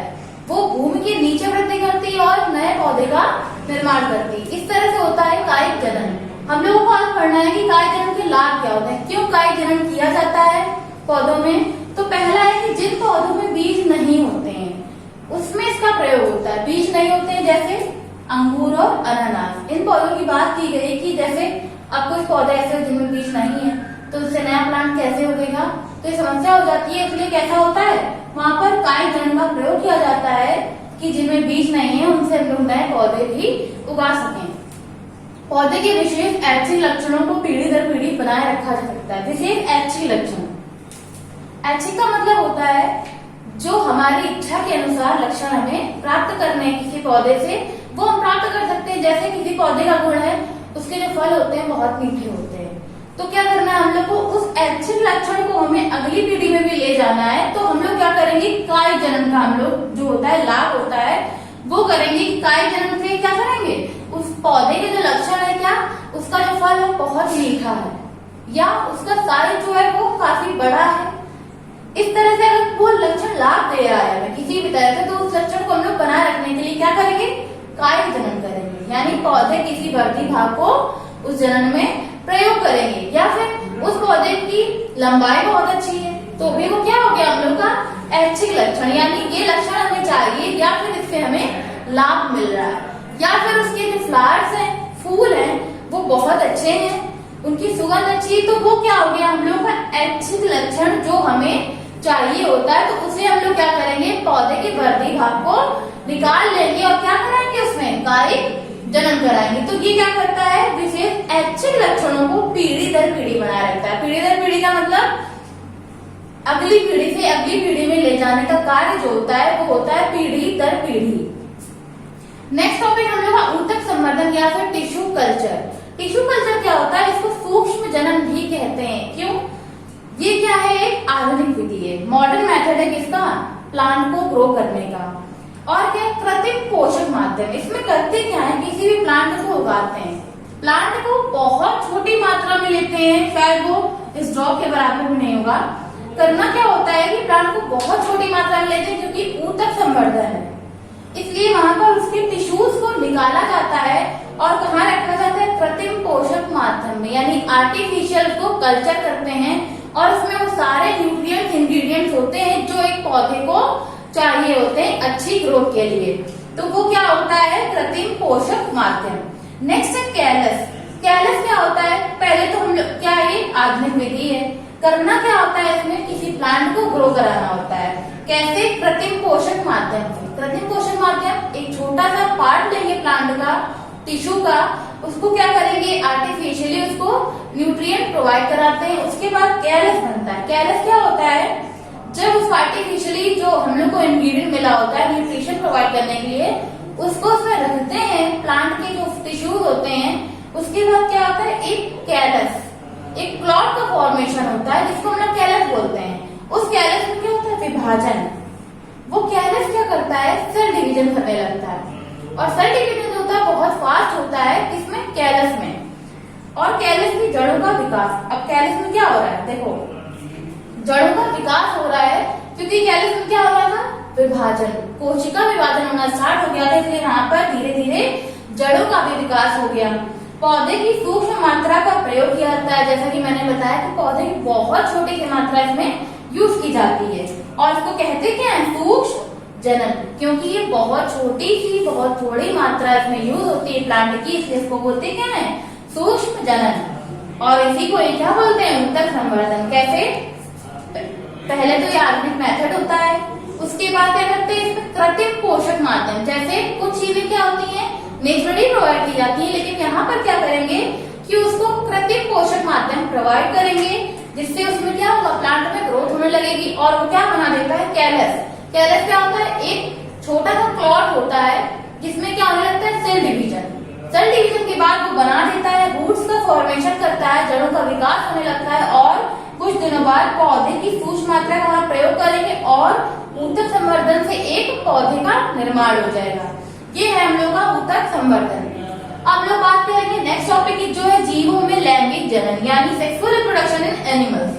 वो भूमि के नीचे वृद्धि करती है और नए पौधे का निर्माण करती है। इस तरह से होता है कायिक जनन। हम लोगों को आज पढ़ना है कि कायिक जनन के लाभ क्या होते हैं, क्यों कायिक जनन किया जाता है पौधों में। तो पहला है कि जिन पौधों में बीज नहीं होते हैं उसमें इसका प्रयोग होता है। बीज नहीं होते हैं जैसे अंगूर और अनानास, इन पौधों की बात की गई कि जैसे अब कुछ पौधे ऐसे जिनमें बीज नहीं है, तो उससे नया प्लांट कैसे उगेगा? तो ये समस्या हो जाती है। इसलिए कैसा होता है, वहां पर कायिक जनन का प्रयोग किया जाता है कि जिनमें बीज नहीं है उनसे हम लोग नए पौधे भी उगा सकें। पौधे के विशेष ऐच्छिक लक्षणों को पीढ़ी दर पीढ़ी बनाए रखा जा सकता है। विशेष ऐच्छिक लक्षण, ऐच्छिक का मतलब होता है जो हमारी इच्छा के अनुसार लक्षण हमें प्राप्त करने हैं किसी पौधे से, वो हम प्राप्त कर सकते हैं। जैसे किसी पौधे का गुण है, उसके जो फल होते हैं बहुत मीठे होते हैं, तो क्या करना है हम लोग को, उस ऐच्छिक लक्षण को हमें अगली पीढ़ी में भी ले जाना है। तो हम लोग क्या करेंगे, कायिक जनन का हम लोग जो होता है लाभ होता है वो करेंगे। कायिक जनन से क्या करेंगे, उस पौधे के जो लक्षण है, क्या उसका जो फल है बहुत मीठा है या उसका साइज जो है वो काफी बड़ा है, इस तरह से अगर वो लक्षण लाभ दे रहा है किसी भी तरह से, तो उस लक्षण को हम लोग बनाए रखने के लिए क्या करेंगे, कायिक जनन करेंगे। यानी पौधे किसी बढ़ती भाग को उस जनन में प्रयोग करेंगे। या फिर उस पौधे की लंबाई बहुत अच्छी है, तो भी वो क्या हो गया हम लोग का ऐच्छिक लक्षण, यानी ये लक्षण हमें चाहिए या फिर इससे हमें लाभ मिल रहा है। या फिर उसके जो फ्लावर्स हैं, फूल हैं, वो बहुत अच्छे हैं, उनकी सुगंध अच्छी है, तो वो क्या हो गया हम लोग का ऐच्छिक लक्षण जो हमें चाहिए होता है। तो उसे हम लोग क्या करेंगे, पौधे के वर्धी भाग को निकाल लेंगे और क्या कराएंगे, उसमें कायिक जनन कराएंगे। तो ये क्या करता है, विशेष ऐच्छिक लक्षणों को पीढ़ी दर पीढ़ी बनाए रखता है। पीढ़ी दर पीढ़ी का मतलब अगली पीढ़ी से अगली पीढ़ी में ले जाने का कार्य जो होता है वो होता है पीढ़ी दर पीढ़ी। नेक्स्ट टॉपिक हम लोग का ऊतक संवर्धन या फिर टिश्यू कल्चर। टिश्यू कल्चर क्या होता है, इसको सूक्ष्म जनन भी कहते हैं। क्यों, ये क्या है, एक आधुनिक विधि है, मॉडर्न मेथड है किसका, प्लांट को ग्रो करने का। और क्या, कृत्रिम पोषक माध्यम। इसमें करते क्या है, किसी भी प्लांट को उगाते हैं, प्लांट को बहुत छोटी मात्रा में लेते हैं, शायद वो इस ड्रॉप के बराबर भी नहीं होगा। करना क्या होता है कि प्लांट को बहुत छोटी मात्रा में लेते हैं क्योंकि ऊतक संवर्धन है, इसलिए वहां पर उसके टिश्यूज को निकाला जाता है और कहाँ रखा जाता है, कृत्रिम पोषक माध्यम में, यानी आर्टिफिशियल को कल्चर करते हैं और उसमें वो सारे न्यूट्रिएंट्स इंग्रेडिएंट्स होते हैं जो एक पौधे को चाहिए होते हैं अच्छी ग्रोथ के लिए। तो वो क्या होता है, कृत्रिम पोषक माध्यम। नेक्स्ट है कैलस। कैलस क्या होता है, पहले तो हम लोग क्या, ये आधुनिक विधि है। करना क्या होता है इसमें, किसी प्लांट को ग्रो कराना होता है। कैसे, कृत्रिम पोषक माध्यम से। कृत्रिम पोषक माध्यम, एक छोटा सा पार्ट लेंगे प्लांट का, टिश्यू का, उसको क्या करेंगे, आर्टिफिशियली उसको न्यूट्रिएंट प्रोवाइड कराते हैं। उसके बाद कैलस बनता है। कैलस क्या होता है, जब उस आर्टिफिशियली जो हम लोग को इंग्रेडिएंट मिला होता है न्यूट्रिशन प्रोवाइड करने के लिए, उसको उसमें रखते हैं, प्लांट के जो टिश्यूज होते हैं। उसके बाद क्या होता है, एक कैलस, एक क्लॉट का फॉर्मेशन होता है जिसको हम लोग कैलस बोलते हैं। उस कैलस में क्या होता है, विभाजन। वो कैलस क्या करता है, सेल डिवीजन करने लगता है। और सेल डिवीजन होता है बहुत फास्ट होता है, किसमें, कैलस में। और कैलस की जड़ों का विकास, अब कैलस में क्या हो रहा है, देखो जड़ों का विकास हो रहा है, क्योंकि कैलस में क्या हो रहा था, विभाजन, कोशिका विभाजन होना स्टार्ट हो गया था, इसलिए यहाँ पर धीरे धीरे जड़ों का भी विकास हो गया। पौधे की सूक्ष्म मात्रा का प्रयोग किया जाता है, जैसा कि मैंने बताया कि पौधे की बहुत छोटी सी मात्रा इसमें यूज की जाती है। और इसको कहते क्या है, सूक्ष्म जनन, क्योंकि ये बहुत छोटी सी, बहुत थोड़ी मात्रा इसमें यूज होती है प्लांट की, इसलिए इसको बोलते क्या है, सूक्ष्म जनन। और इसी को ये क्या बोलते हैं, ऊतक संवर्धन। कैसे, पहले तो ये आधुनिक मेथड होता है, उसके बाद क्या करते हैं, इसमें कृत्रिम पोषक माध्यम। जैसे कुछ चीजें क्या होती हैं, नेचुरली प्रोवाइड की जाती है, लेकिन यहाँ पर क्या करेंगे कि उसको कृत्रिम पोषक माध्यम प्रोवाइड करेंगे, जिससे उसमें क्या होगा, प्लांट में ग्रोथ होने लगेगी। और वो क्या बना देता है, कैलस। कैलस क्या होता है, एक छोटा सा क्लॉट होता है जिसमें क्या होने लगता है, सेल डिवीजन। सेल डिवीजन के बाद वो बना देता है, रूट्स का फॉर्मेशन करता है, जड़ों का विकास होने लगता है। और कुछ दिनों बाद पौधे की सूक्ष्म मात्रा का वहां प्रयोग करेंगे और ऊतक संवर्धन से एक पौधे का निर्माण हो जाएगा। ये है हम लोग का ऊतक संवर्धन। अब लोग बात करेंगे नेक्स्ट टॉपिक जो है जीवों में लैंगिक जनन, यानी सेक्सुअल रिप्रोडक्शन इन एनिमल्स।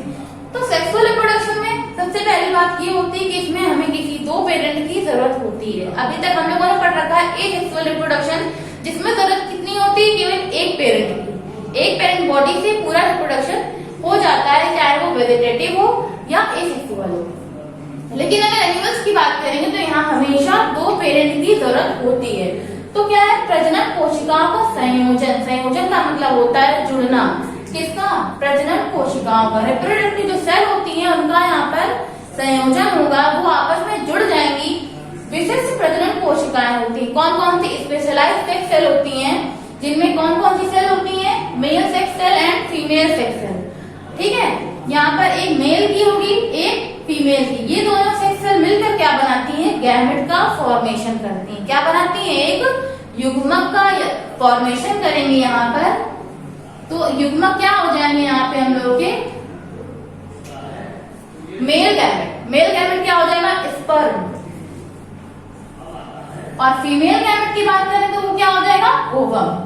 तो सेक्सुअल रिप्रोडक्शन में सबसे पहली बात ये होती है कि इसमें हमें किसी दो पेरेंट की जरूरत होती है। अभी तक हम लोगों ने पढ़ रखा है ए सेक्सुअल रिप्रोडक्शन, जिसमें जरूरत कितनी होती है, केवल एक पेरेंट की। एक पेरेंट बॉडी से पूरा रिप्रोडक्शन हो जाता है, चाहे वो वेजिटेटिव हो या एसेक्सुअल हो। लेकिन अगर एनिमल्स की बात करेंगे तो यहाँ हमेशा दो पेरेंट की जरूरत होती है। तो क्या है, प्रजनन कोशिकाओं का संयोजन। संयोजन का मतलब होता है जुड़ना, किसका, प्रजनन कोशिकाओं का। रिप्रोडक्टिव जो सेल होती है उनका यहाँ पर संयोजन होगा, वो आपस में जुड़ जाएंगी। विशिष्ट प्रजनन कोशिकाएं होती है, कौन कौन सी, स्पेशलाइज्ड सेक्स सेल होती हैं, जिनमें कौन कौन सी सेल होती है, male sex cell and female sex cell. ठीक है, यहाँ पर एक मेल की होगी, एक फीमेल की। ये दोनों सेक्स सेल मिलकर क्या बनाती हैं, गैमेट का फॉर्मेशन करती हैं। क्या बनाती हैं, एक युग्मक का फॉर्मेशन करेंगे यहाँ पर। तो युग्मक क्या हो जाएंगे यहाँ पे हम लोगों के, मेल गैमेट। मेल गैमेट क्या हो जाएगा, स्पर्म। और फीमेल गैमेट की बात करें तो वो क्या हो जाएगा, ओवम।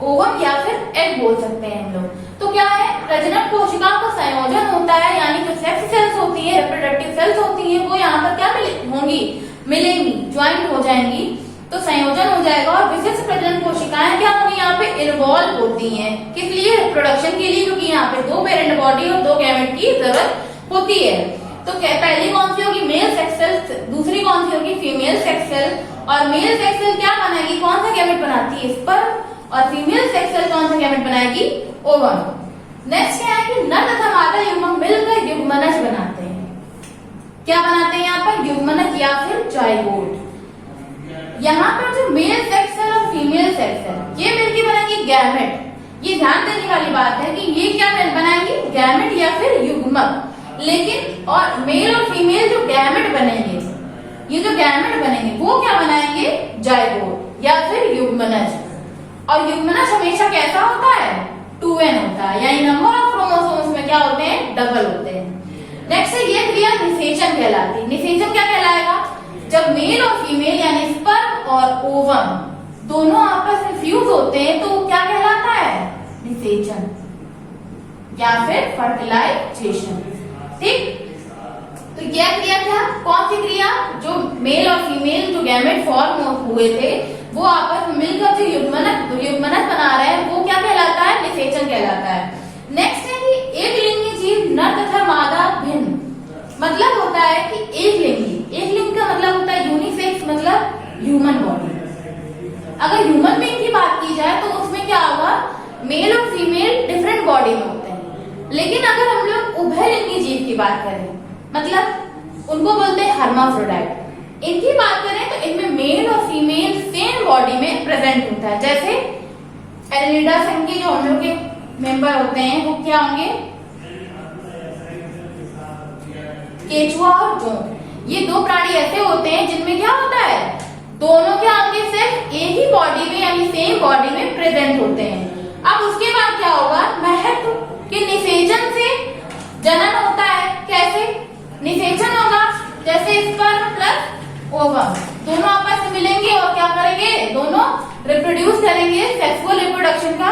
ओवम या फिर एग बोल सकते हैं हम लोग। तो क्या है, प्रजनन कोशिकाओं का संयोजन होता है, यानी जो सेक्स सेल्स होती है, रिप्रोडक्टिव सेल्स होती है, वो यहाँ पर क्या होंगी, मिलेंगी, ज्वाइंट हो जाएंगी, तो संयोजन हो जाएगा। और विशिष्ट प्रजनन कोशिकाएं क्या होंगी, यहाँ पे इन्वॉल्व होती हैं, किस लिए, रिप्रोडक्शन के लिए, क्योंकि यहाँ पे दो पेरेंट बॉडी और दो गैमेट की जरूरत होती है। तो पहली कौन सी होगी, मेल सेक्स सेल, दूसरी कौन सी होगी, फीमेल सेक्स सेल। और मेल सेक्स सेल क्या बनाएगी, कौन सा गैमेट बनाती है, स्पर्म। और फीमेल सेक्स सेल कौन सा गैमेट बनाएगी, ओवम। नेक्स्ट क्या है कि नर तथा मादा युग्मक मिलकर युग्मनज बनाते हैं। क्या बनाते हैं यहाँ पर, युग्मनज या फिर जाइगोट। यहाँ पर जो मेल सेक्स सेल और फीमेल सेक्स सेल ये मिलकर बनाएंगे गैमेट। ये ध्यान देने वाली बात है कि ये क्या बनाएंगे, गैमेट या फिर युग्मक। लेकिन और मेल और फीमेल जो गैमेट बनेंगे, ये जो गैमेट बनेंगे वो क्या बनाएंगे, जाइगोट या फिर युग्मनज। और युग्मनज हमेशा कैसा होता है, 2n होता है, यानी नंबर ऑफ क्रोमोसोम्स में क्या होते हैं, डबल होते हैं। नेक्स्ट है ये क्रिया निषेचन कहलाती है। निषेचन क्या कहलाएगा, जब मेल और फीमेल यानी स्पर्म और ओवम दोनों आपस में फ्यूज होते हैं तो क्या कहलाता है, निषेचन या फिर फर्टिलाइजेशन। ठीक, तो यह क्रिया क्या, कौन सी क्रिया, जो मेल और फीमेल जो गैमेट फॉर्म हुए थे वो आपस में मिलकर जो युग्मनज बना रहे हैं वो क्या कहलाता है, निषेचन कहलाता है। नेक्स्ट है कि एक लिंगी जीव नर तथा मादा भिन्न, मतलब होता है कि एक लिंगी, एक लिंग का मतलब होता है यूनिसेक्स, मतलब ह्यूमन बॉडी। बात करें, मतलब उनको बोलते हैं हर्माफ्रोडाइट। इनकी बात करें तो इनमें मेल और फीमेल सेम बॉडी में प्रेजेंट होता है। जैसे एनिलिडा संघ के जो हम लोग के मेंबर होते हैं वो क्या होंगे, केचुआ और जोंक। ये दो प्राणी ऐसे होते हैं जिनमें क्या होता है, दोनों के अंग सिर्फ एक ही बॉडी में यानी सेम बॉडी में प्रेजेंट होते हैं। अब उसके बाद क्या होगा, महत्व के निषेचन से जनन होता है। कैसे निषेचन होगा, जैसे स्पर्म प्लस ओवम दोनों आपस में मिलेंगे और क्या करेंगे, दोनों रिप्रोड्यूस करेंगे, सेक्सुअल रिप्रोडक्शन का।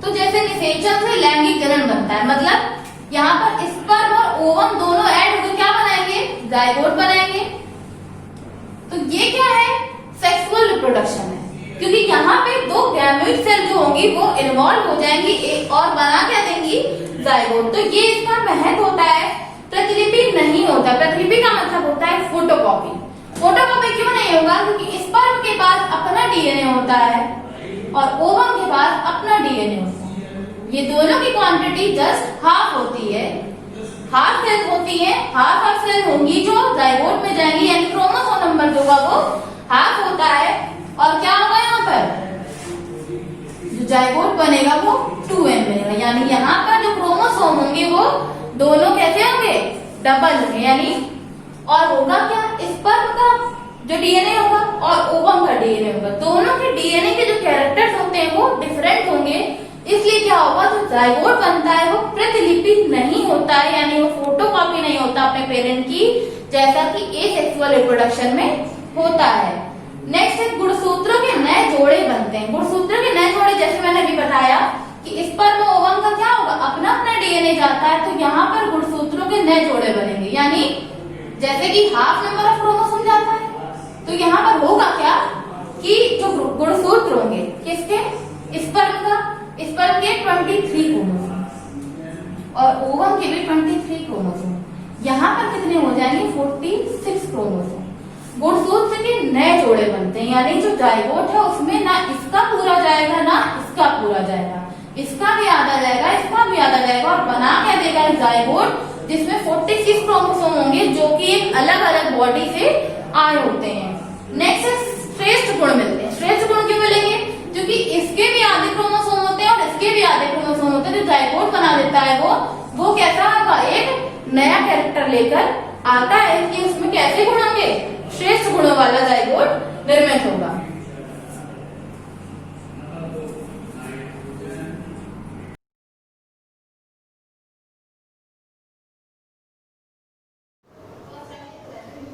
तो जैसे निषेचन से लैंगिक जनन बनता है, मतलब यहाँ पर स्पर्म और ओवम दोनों ऐड होकर क्या बनाएंगे, जाइगोट बनाएंगे। तो ये क्या है, सेक्सुअल रिप्रोडक्शन है, क्योंकि यहाँ पे दो गैमेट सेल जो होंगी वो इन्वॉल्व हो जाएंगी एक और बना क्या देंगी, जाइगोट। तो ये इसका महत्व होता है, प्रतिलिपि नहीं होता। प्रतिलिपि का मतलब होता है फोटोकॉपी। फोटोकॉपी क्यों नहीं होगा, क्योंकि स्पर्म के पास अपना डीएनए होता है और ओवम के पास अपना डीएनए होता है। ये दोनों की क्वांटिटी जस्ट हाफ होती है, हाफ सेल होती है, हाफ सेल होंगी जो जाइगोट में जाएंगी, यानी क्रोमोसोम नंबर जो होगा वो हाफ होता है। और क्या होगा, यहाँ पर जो जाइगोट बनेगा वो 2n बनेगा, यानी यहाँ पर जो क्रोमोसोम होंगे वो दोनों कैसे होंगे, डबल होंगे। यानी और होगा क्या, स्पर्म का जो डीएनए होगा और ओवम का डीएनए होगा, दोनों के डीएनए के जो कैरेक्टर्स होते हैं वो डिफरेंट होंगे। इसलिए क्या होगा, जो जाइगोट बनता है वो प्रतिलिपि नहीं होता है, यानी वो फोटोकॉपी नहीं होता अपने पेरेंट की, जैसा कि एसेक्सुअल रिप्रोडक्शन में होता है। नेक्स्ट है गुणसूत्रों के नए जोड़े बनते हैं। गुणसूत्रों के नए जोड़े जैसे मैंने अभी बताया कि स्पर्म और ओवम का क्या होगा, अपना अपना डीएनए जाता है, तो यहाँ पर गुणसूत्रों के नए जोड़े बनेंगे। यानी जैसे कि हाफ नंबर ऑफ क्रोमोसोम जाता है, तो यहाँ पर होगा क्या कि जो गुणसूत्र होंगे किसके, स्पर्म का, स्पर्म के 23 क्रोमोसोम और ओवम के भी 23 क्रोमोसोम। यहाँ पर कितने हो जाएंगे, 46 क्रोमोसोम। गुणसूत्र के नए जोड़े बनते हैं, यानी जो जाइगोट है उसमें ना इसका पूरा जाएगा ना इसका पूरा जाएगा, इसका भी आधा जाएगा इसका भी आधा जाएगा, और बना क्या देगा जाइगोट, जिसमें 46 क्रोमोसोम होंगे जो कि एक अलग अलग बॉडी से आए होते हैं। नेक्स्ट श्रेष्ठ गुण मिलते हैं। श्रेष्ठ गुण क्यों मिलेंगे, क्योंकि इसके भी आधे क्रोमोसोम होते हैं और इसके भी आधे क्रोमोसोम होते हैं। जो जाइगोट बना देता है वो कैसा होगा, एक नया कैरेक्टर लेकर आता है कि उसमें कैसे गुण होंगे, श्रेष्ठ गुणों वाला जाइगोट निर्मित होगा।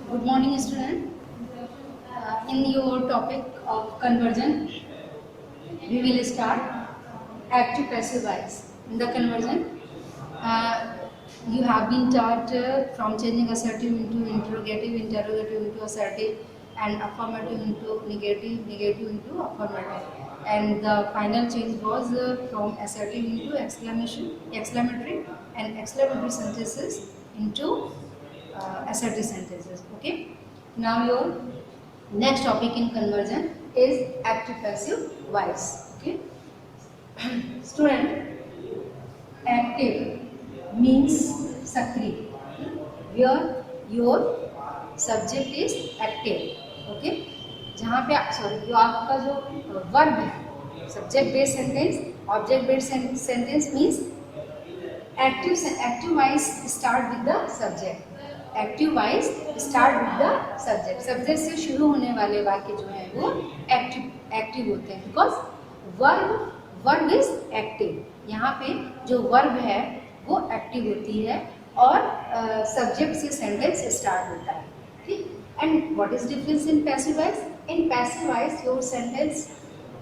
Good morning, student. In your topic of conversion, we will start active-passive voice. In the conversion, you have been taught from changing assertive into interrogative, interrogative into assertive, and affirmative into negative, negative into affirmative. And the final change was from assertive into exclamatory, and exclamatory sentences into assertive sentences. Okay. Now your next topic in conversion is active-passive voice. Okay. Student, active means सक्रिय, where your subject is active. Okay. जहाँ पे जो आपका जो verb है, subject based sentence, object based sentence means active voice start with the subject. Active voice start with the subject. Subject से शुरू होने वाले वाक्य जो है वो एक्टिव होते हैं, बिकॉज वर्ब इज एक्टिव। यहाँ पे जो वर्ब है वो एक्टिव होती है और सब्जेक्ट से सेंटेंस स्टार्ट होता है। ठीक। And what is difference in passive voice? In passive voice your sentence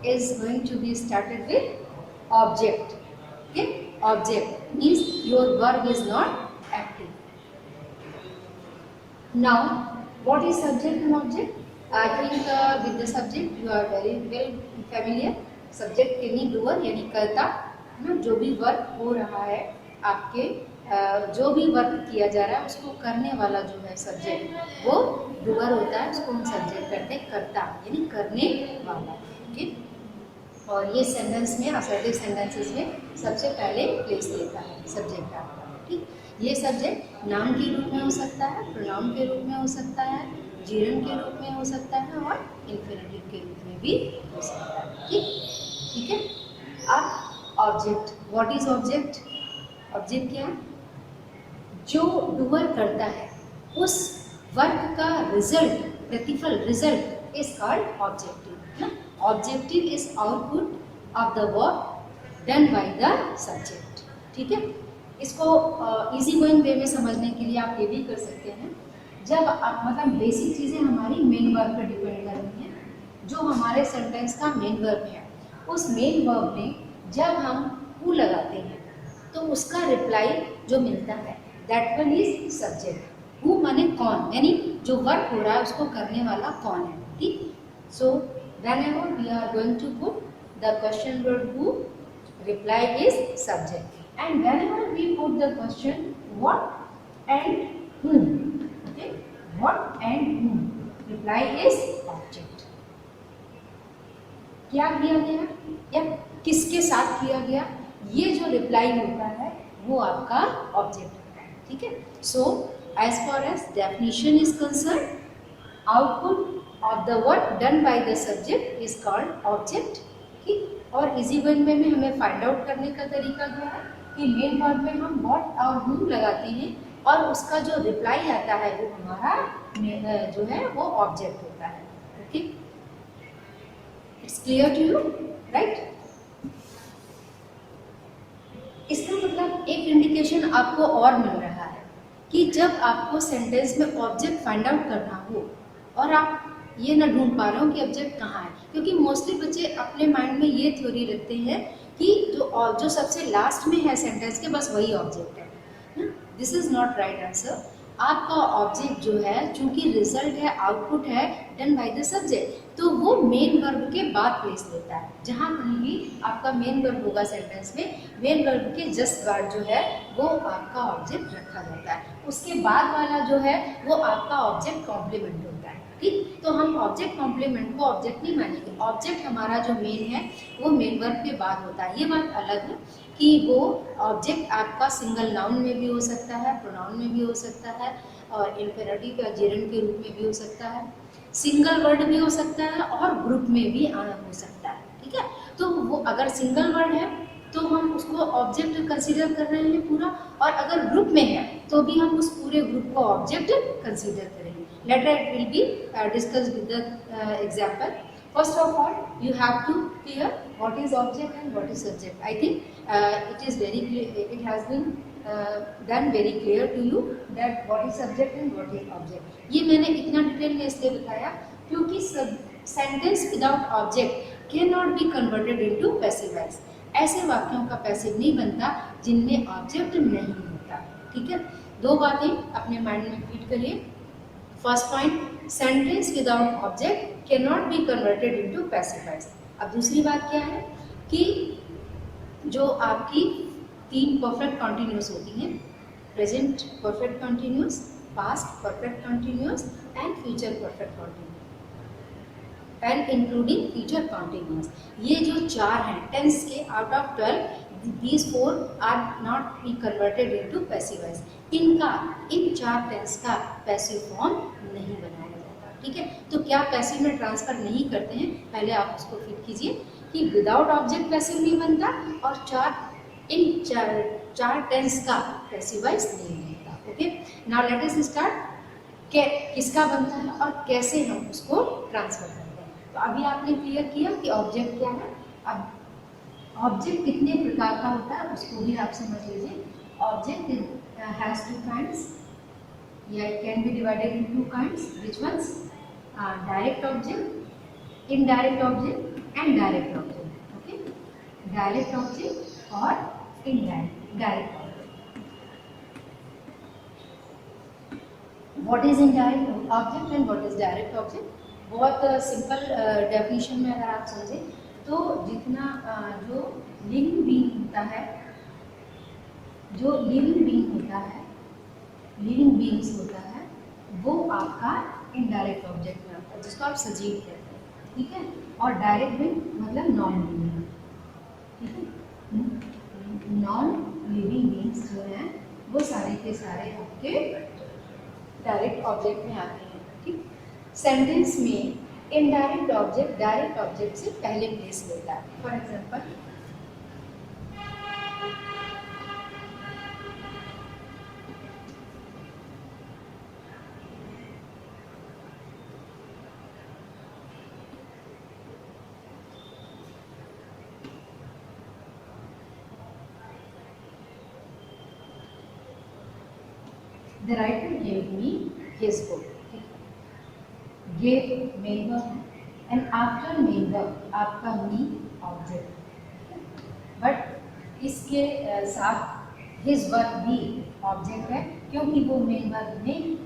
is going to be started with object. Object means your verb is not active. Now, what is subject and object? I think with the subject you are very well familiar. Subject यानी doer यानी कर्ता, ना जो भी work हो रहा है आपके, जो भी वर्क किया जा रहा है उसको करने वाला जो है सब्जेक्ट वो डूअर होता है, उसको हम सब्जेक्ट करते हैं कर्ता यानी करने वाला। ओके। और ये सेंटेंस में असर्टिव सेंटेंसेस में सबसे पहले प्लेस लेता है सब्जेक्ट आपका। ठीक, ये सब्जेक्ट नाउन के रूप में हो सकता है, प्रोनाउन के रूप में हो सकता है, जीरन के रूप में हो सकता है और इन्फिनेटिव के रूप में भी हो सकता है। ठीक है। अब object, what is object? Object क्या है? जो डूअर करता है उस वर्क का रिजल्ट, प्रतिफल, result is called objective. Objective is output of the work done by the subject. ठीक है। इसको इजी गोइंग वे में समझने के लिए आप ये भी कर सकते हैं, जब आप मतलब बेसिक चीज़ें हमारी मेन वर्ब पर डिपेंड कर रही हैं। जो हमारे सेंटेंस का मेन वर्ब है, उस मेन वर्ब में जब हम हु लगाते हैं तो उसका रिप्लाई जो मिलता है that one is subject. Who माने कौन, यानी जो वर्क हो रहा है उसको करने वाला कौन है। ठीक। सो whenever we are going to put the question word who, reply is subject, and whenever we put the question what and whom, okay, what and whom, reply is object। क्या किया गया या किसके साथ किया गया, ये जो रिप्लाई होता है वो आपका ऑब्जेक्ट होता है। ठीक है। So as far as definition is concern, output of the work done by the subject is called object। ठीक। और इजी वन में हमें फाइंड आउट करने का तरीका क्या है कि मेन वर्ब में हम what और whom लगाते हैं और उसका जो रिप्लाई आता है वो हमारा जो है वो ऑब्जेक्ट होता है। Okay, it's clear to you, right? इसका मतलब एक इंडिकेशन आपको और मिल रहा है कि जब आपको सेंटेंस में ऑब्जेक्ट फाइंड आउट करना हो और आप ये ना ढूंढ पा रहे हो कि ऑब्जेक्ट कहाँ है, क्योंकि मोस्टली बच्चे अपने माइंड में ये थ्योरी रखते हैं कि जो सबसे लास्ट में है सेंटेंस के बस वही ऑब्जेक्ट है। This is not right answer. आपका ऑब्जेक्ट जो है, चूंकि रिजल्ट है, आउटपुट है डन बाय द सब्जेक्ट, तो वो मेन वर्ब के बाद प्लेस लेता है। जहाँ कहीं भी आपका मेन वर्ब होगा सेंटेंस में, मेन वर्ब के जस्ट बाद जो है वो आपका ऑब्जेक्ट रखा जाता है। उसके बाद वाला जो है वो आपका ऑब्जेक्ट कॉम्प्लीमेंट होता है। ठीक, तो हम ऑब्जेक्ट कॉम्प्लीमेंट को ऑब्जेक्ट नहीं मानेंगे। ऑब्जेक्ट हमारा जो मेन है वो मेन वर्ब के बाद होता है। ये बात अलग है कि वो ऑब्जेक्ट आपका सिंगल नाउन में भी हो सकता है, प्रोनाउन में भी हो सकता है और इन्फिनेटिव या जेरंड के रूप में भी हो सकता है, सिंगल वर्ड भी हो सकता है और ग्रुप में भी हो सकता है। ठीक है। तो वो अगर सिंगल वर्ड है तो हम उसको ऑब्जेक्ट कंसीडर कर रहे हैं पूरा, और अगर ग्रुप में है तो भी हम उस पूरे ग्रुप को ऑब्जेक्ट कंसीडर करेंगे। Later it will be discussed with the example. First of all, you have to clear what is object and what is subject. I think it is very clear. It has been done very clear to you that what is subject and what is object. ये मैंने इतना detail में इसलिए बताया क्योंकि sentence without object cannot be converted into passive voice। ऐसे वाक्यों का पैसिव नहीं बनता जिनमें ऑब्जेक्ट नहीं होता। ठीक है। दो बातें अपने माइंड में फीड करिए। First point, sentence without object can not be converted into passive voice. अब दूसरी बात क्या है कि जो आपकी तीन परफेक्ट कॉन्टिन्यूस होती हैं, present perfect continuous, past perfect continuous and future perfect continuous and including future continuous, ये जो चार हैं टेंस के out of 12, these four are not be converted into passive voice। इन चार टेंस का पैसिव फॉर्म नहीं बनाया जाता। ठीक है। तो क्या पैसिव में ट्रांसफर नहीं करते हैं, पहले आप उसको फिट कीजिए कि विदाउट ऑब्जेक्ट पैसिव नहीं बनता और इन चार टेंस का पैसिव वॉइस नहीं बनता। Okay, now let us start किसका बनता है और कैसे हम उसको ट्रांसफर करते हैं। तो अभी आपने क्लियर किया कि ऑब्जेक्ट क्या है। अब ऑब्जेक्ट कितने प्रकार का होता है उसको भी आप समझ लीजिए। ऑब्जेक्ट हैज टू काइंड्स या it can be divided in two kinds. Which ones? Direct object, indirect object and direct object. Okay, direct object और indirect direct object. What is indirect object and what is direct object? बहुत simple definition में अगर आप समझें तो जितना जो living being होता है, जो लिविंग बीइंग होता है, लिविंग बीइंग्स होता है, वो आपका इनडायरेक्ट ऑब्जेक्ट में आता है, जिसको आप सजीव कहते हैं। ठीक है। और डायरेक्ट भी मतलब नॉन लिविंग, ठीक है। नॉन लिविंग बींग्स जो हैं वो सारे के सारे आपके डायरेक्ट ऑब्जेक्ट में आते हैं, ठीक। सेंटेंस में इनडायरेक्ट ऑब्जेक्ट डायरेक्ट ऑब्जेक्ट से पहले प्लेस लेता है। For example, the writer gave me his book, gave main verb and after main verb आपका me ऑब्जेक्ट, बट इसके साथ his वर्ब भी ऑब्जेक्ट है क्योंकि वो मेन वर्ब में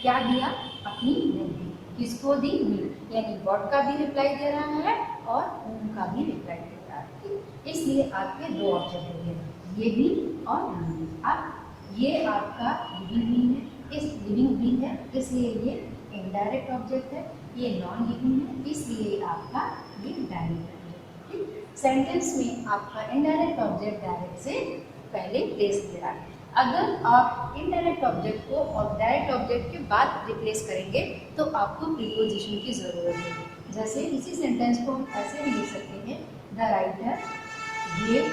क्या दिया, अपनी दी। किसको दी, मी, यानी व्हाट का भी रिप्लाई दे रहा है और whom का भी रिप्लाई दे रहा है, इसलिए आपके दो ऑब्जेक्ट हो गए, ये भी और ये। अब ये आपका लिविंग बीइंग है, इस लिविंग बीइंग है इसलिए ये इनडायरेक्ट ऑब्जेक्ट है, ये नॉन लिविंग है इसलिए आपका ये डायरेक्ट ऑब्जेक्ट। सेंटेंस में आपका इनडायरेक्ट ऑब्जेक्ट डायरेक्ट से पहले प्लेस ले रहा है। अगर आप इनडायरेक्ट ऑब्जेक्ट को और डायरेक्ट ऑब्जेक्ट के बाद रिप्लेस करेंगे तो आपको प्रीपोजिशन की ज़रूरत है। जैसे इसी सेंटेंस को हम ऐसे भी लिख सकते हैं, the writer gave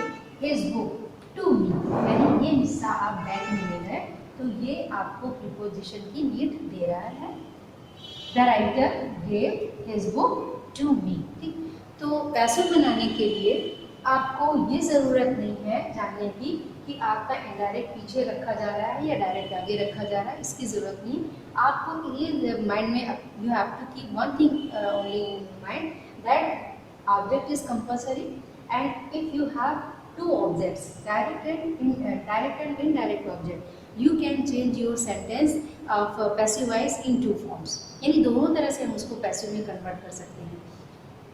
his book to me, यानी ये हिस्सा आप बैक में ले गए तो ये आपको प्रीपोजिशन की नीड दे रहा है। The writer gave his book to me, ठीक। तो पैसिव बनाने के लिए आपको ये ज़रूरत नहीं है जानने की कि आपका इनडायरेक्ट पीछे रखा जा रहा है या डायरेक्ट आगे रखा जा रहा है, इसकी ज़रूरत नहीं। आपको ये माइंड में you have to keep one thing only in mind, that object is compulsory and if you have two objects, direct and indirect object, you can change your sentence of passive voice in two forms, यानी दोनों तरह से हम उसको passive में convert कर सकते हैं।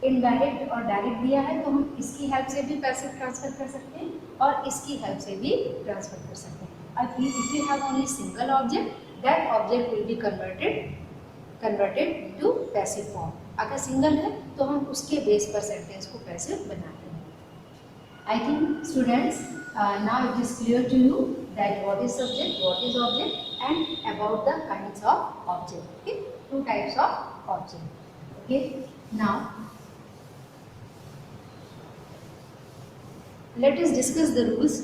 इनडायरेक्ट और डायरेक्ट दिया है तो हम इसकी हेल्प से भी पैसिव ट्रांसफर कर सकते हैं और इसकी हेल्प से भी ट्रांसफर कर सकते हैं। If you have only single object, that object will be converted to passive form. अगर सिंगल है तो हम उसके बेस पर सेंटेंस को पैसिव बनाते हैं। I think students, now it is clear to you that what is subject, what is object, and about the kinds of object. Okay, two types of object. Okay, now let us discuss the rules.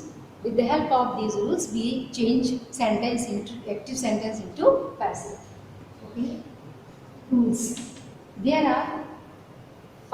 With the help of these rules, we change sentence into active sentence into passive. Okay, rules. There are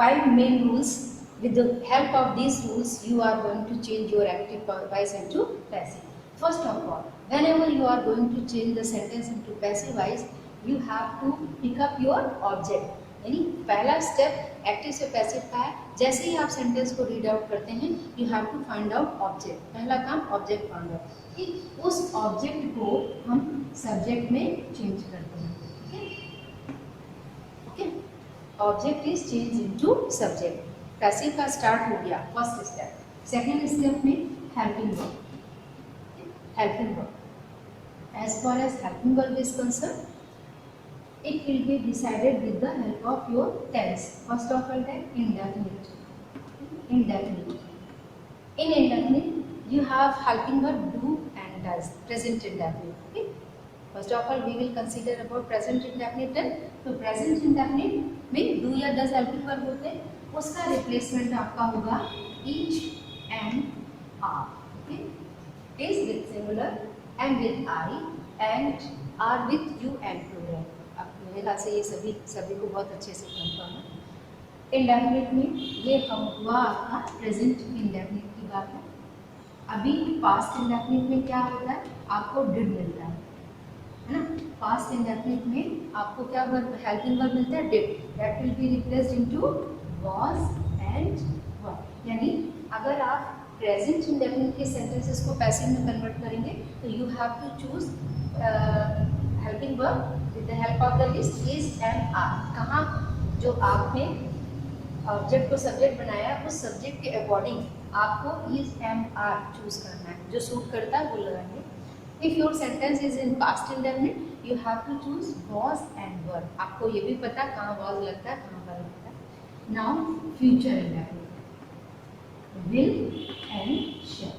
5 main rules. With the help of these rules, you are going to change your active voice into passive. First of all, whenever you are going to change the sentence into passive voice, you have to pick up your object. यानी पहला step active से passive का है। जैसे ही आप sentence को read out करते हैं, you have to find out object. पहला काम ऑब्जेक्ट फाइंड आउट, कि उस ऑब्जेक्ट को हम सब्जेक्ट में चेंज करते हैं। Okay, object is change into subject. Passive का स्टार्ट हो गया फर्स्ट स्टेप। सेकेंड स्टेप में helping verb. Helping verb, as far as helping verb is concern, it will be decided with the help of your tense. First of all, that indefinite. Indefinite. In indefinite, you have helping verb do and does. Present indefinite. Okay. First of all, we will consider about present indefinite tense. तो present indefinite में do या does helping verb होते हैं, उसका replacement आपका होगा each and are. Okay. Is with singular, am with I, and are with you and plural. मेरे ख्याल से ये सभी को बहुत अच्छे से कंफर्म है। इंडेफिनिट में ये हम हुआ आपका प्रेजेंट इंडेफिनिट की बात है। अभी पास्ट इंडेफिनिट में क्या होता है, आपको डिड मिलता है ना। पास्ट इंडेफिनिट में आपको क्या वर्ब, हेल्पिंग वर्ब मिलता है did, that will be replaced into was and were. यानी अगर आप प्रेजेंट इंडेफिनिट के सेंटेंसेस को पैसिव में कन्वर्ट करेंगे तो you have to choose helping verb with the help of the list is and are। कहाँ जो आपने ऑब्जेक्ट को सब्जेक्ट बनाया, उस सब्जेक्ट के अकॉर्डिंग आपको is and are चूज करना है, जो सूट करता है वो लगाएंगे। If your sentence is in past indefinite, you have to choose was and were. आपको ये भी पता कहाँ was लगता है, कहाँ were लगता है. Now future indefinite, will and shall.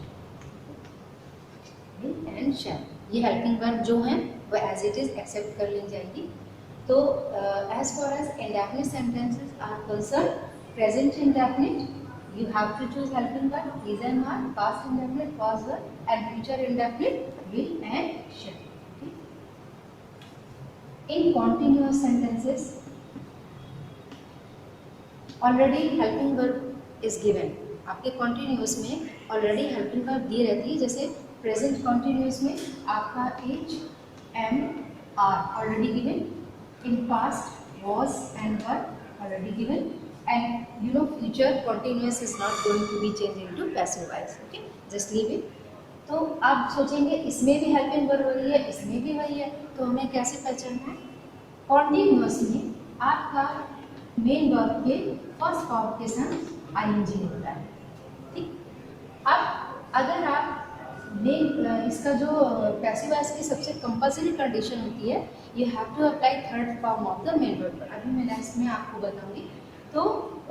Will and shall. ये helping verb जो हैं वो as it is accept कर ली जाएगी. तो as far as indefinite sentences are concerned, present indefinite, you have to choose helping verb, is and are, past indefinite, was were, and future indefinite, will and shall. Okay? In continuous sentences, already helping verb is given. आपके continuous में already helping verb दी रहती है. जैसे present continuous में आपका h, am, are already given. In past, was and were already given, and you know future continuous is not going to be changed into passive voice. Okay, just leave it. तो आप सोचेंगे इसमें भी helping verb वही है, इसमें भी वही है, तो हमें कैसे पहचानना है? कॉन्टिन्यूअस में आपका मेन वर्ब के फर्स्ट फॉर्म के साथ आईएनजी होता है. ठीक, अब अगर आप मेन इसका जो पैसिव वॉइस की सबसे कंपल्सरी कंडीशन होती है, you have to apply third form of the main verb. अभी मैं नेक्स्ट में आपको बताऊंगी. तो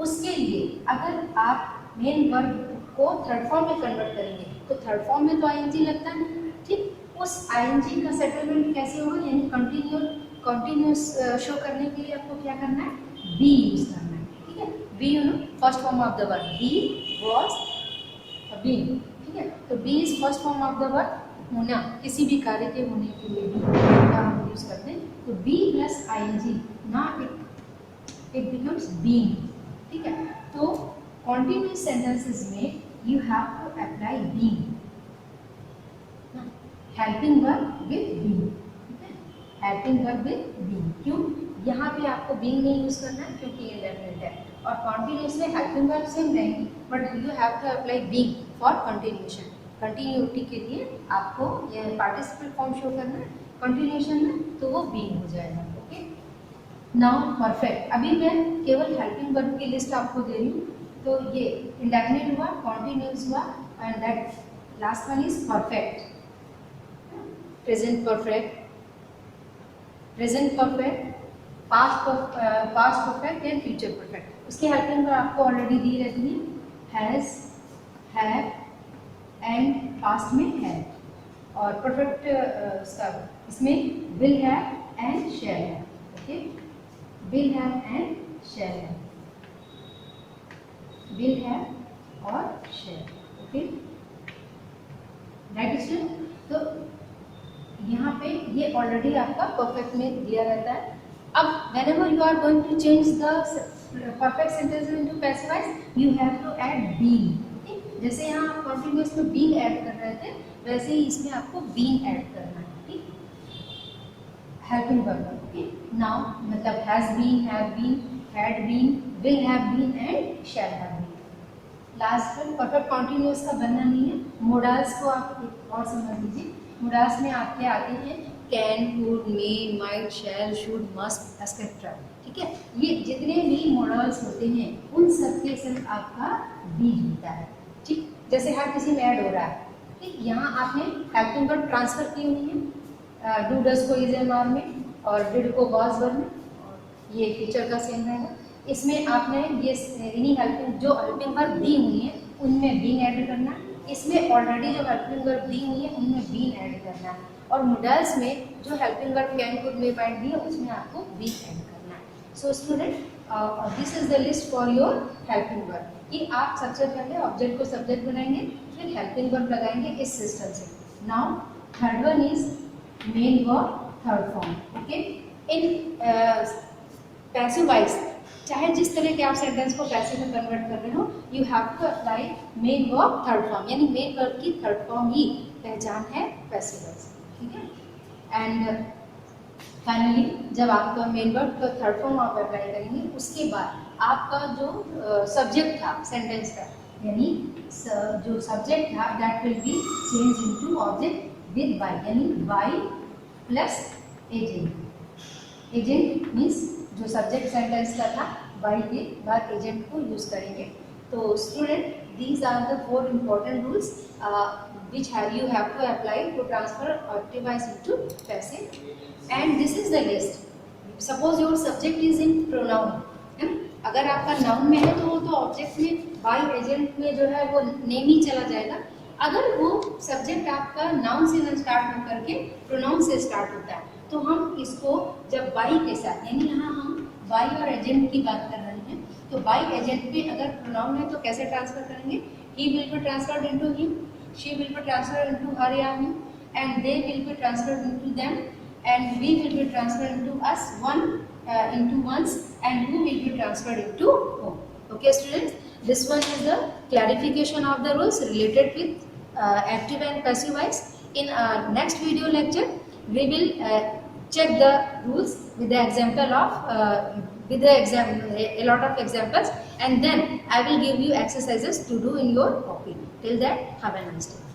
उसके लिए अगर आप मेन वर्ब को थर्ड फॉर्म में कन्वर्ट करेंगे तो थर्ड फॉर्म में तो आईएनजी लगता है. ठीक, उस आईएनजी का सेटलमेंट कैसे होगा, यानी कंटिन्यूस शो करने के लिए आपको क्या करना है, बी यूज करना है. ठीक है, be you know first form of the verb, be was being. ठीक है, तो be is first form of the verb, होना, किसी भी कार्य के होने के लिए भी का हम यूज करते हैं. तो बी प्लस आईएनजी, ना इट बिकम्स बीइंग. ठीक है, तो कॉन्टिन्यूस सेंटेंसेस में you have to apply being, helping verb with being. Helping verb with being. क्यों यहाँ पे आपको बीइंग नहीं यूज करना है, क्योंकि इंडेफिनिट है. और कॉन्टिन्यूस में हेल्पिंग वर्ब सेम रहेंगी, but you have to apply being for continuation. Continuity के लिए आपको यह पार्टिसिपल फॉर्म शो करना है. कंटिन्यूएशन में तो वो बीइंग हो जाएगा. Okay, now perfect. अभी मैं केवल हेल्पिंग वर्ब की लिस्ट आपको दे रही हूँ. तो ये इंडेफिनिट हुआ, कॉन्टिन्यूस हुआ, and that last one is perfect. Present perfect, present perfect, past perfect and future perfect. उसकी हेल्पिंग वर्ब आपको ऑलरेडी दी रहती है, हैज, हैव एंड पास्ट में है. और परफेक्ट उसका इसमें will have and shall have. Okay, will have and shall have, will have और शैल. Okay, right student. तो यहाँ पे ये ऑलरेडी आपका परफेक्ट में दिया रहता है. अब whenever you are going to change the perfect sentence into passive voice, you have to add being. Okay? जैसे यहाँ आप continuous में being ऐड कर रहे थे, वैसे ही इसमें आपको being ऐड करना है. ठीक, helping verb. Okay? Now मतलब has been, have been, had been, will have been and shall have been. Last में परफेक्ट कॉन्टिन्यूस का बनना नहीं है. मोडाल्स को आप एक और समझ लीजिए. मोडाल्स में आपके आते हैं can, would, may, might, shall, should, must, etcetera. ठीक है, ये जितने भी मॉडल्स होते हैं उन सब के संग आपका बी होता है. ठीक, जैसे हर किसी में ऐड हो रहा है. ठीक, यहाँ आपने हेल्पिंग वर्ब ट्रांसफर की हुई है. डू डज को इज एम आर में और डिड को वाज वर्ब में, और ये फीचर का सेम रहेगा. इसमें आपने ये इन्हीं हेल्पिंग जो हेल्पिंग वर्ब दी हुई है उनमें बीइंग ऐड करना है. इसमें ऑलरेडी जो हेल्पिंग वर्ब दी हुई है उनमें बीइंग ऐड करना है. और मोडल्स में जो helping verb can, could, may, might दी है उसमें आपको बीइंग ऐड करना है. So student, this is the list for your helping verb. कि आप सबसे पहले ऑब्जेक्ट को सब्जेक्ट बनाएंगे, फिर हेल्पिंग वर्ब लगाएंगे इस सिस्टम से. Now third one is main verb third form. Okay, in passive voice चाहे जिस तरह के आप सेंटेंस को पैसिव में कन्वर्ट कर रहे हो, you have to apply main verb third form. यानी मेन वर्ब की थर्ड फॉर्म ही पहचान है पैसिव वॉइस. ठीक है, एंड फाइनली जब आपका मेन वर्ब का थर्ड फॉर्म आप अप्लाई करेंगे, उसके बाद आपका जो सब्जेक्ट था सेंटेंस का, यानी जो सब्जेक्ट था that will be change into object with by, यानी by plus agent. Agent means जो सब्जेक्ट सेंटेंस का था बाय के बाद एजेंट को यूज करेंगे. तो student, these are the 4 important rules which you have to apply to transfer active voice into passive. And this is the list. Suppose your subject is in pronoun, है ना? अगर आपका noun में है तो वो तो ऑब्जेक्ट में बाई एजेंट में जो है वो नेम ही चला जाएगा. अगर वो सब्जेक्ट आपका नाउन से स्टार्ट होकर के प्रोनाउन से स्टार्ट होता है तो हम इसको जब बाई के साथ, यानी यहाँ हम बाई और एजेंट की बात कर रहे हैं, तो बाई एजेंट पे अगर प्रोनाउन है तो कैसे ट्रांसफर करेंगे? He will be transferred into him, she will be transferred into her या him, and they will be transferred into them, and we will be transferred into us, one into ones, and who will be transferred into whom. Okay students, this one is the clarification of the rules related with active and passive voice. In next video lecture we will check the rules with the example of a lot of examples, and then I will give you exercises to do in your copy. Till that, have a nice day.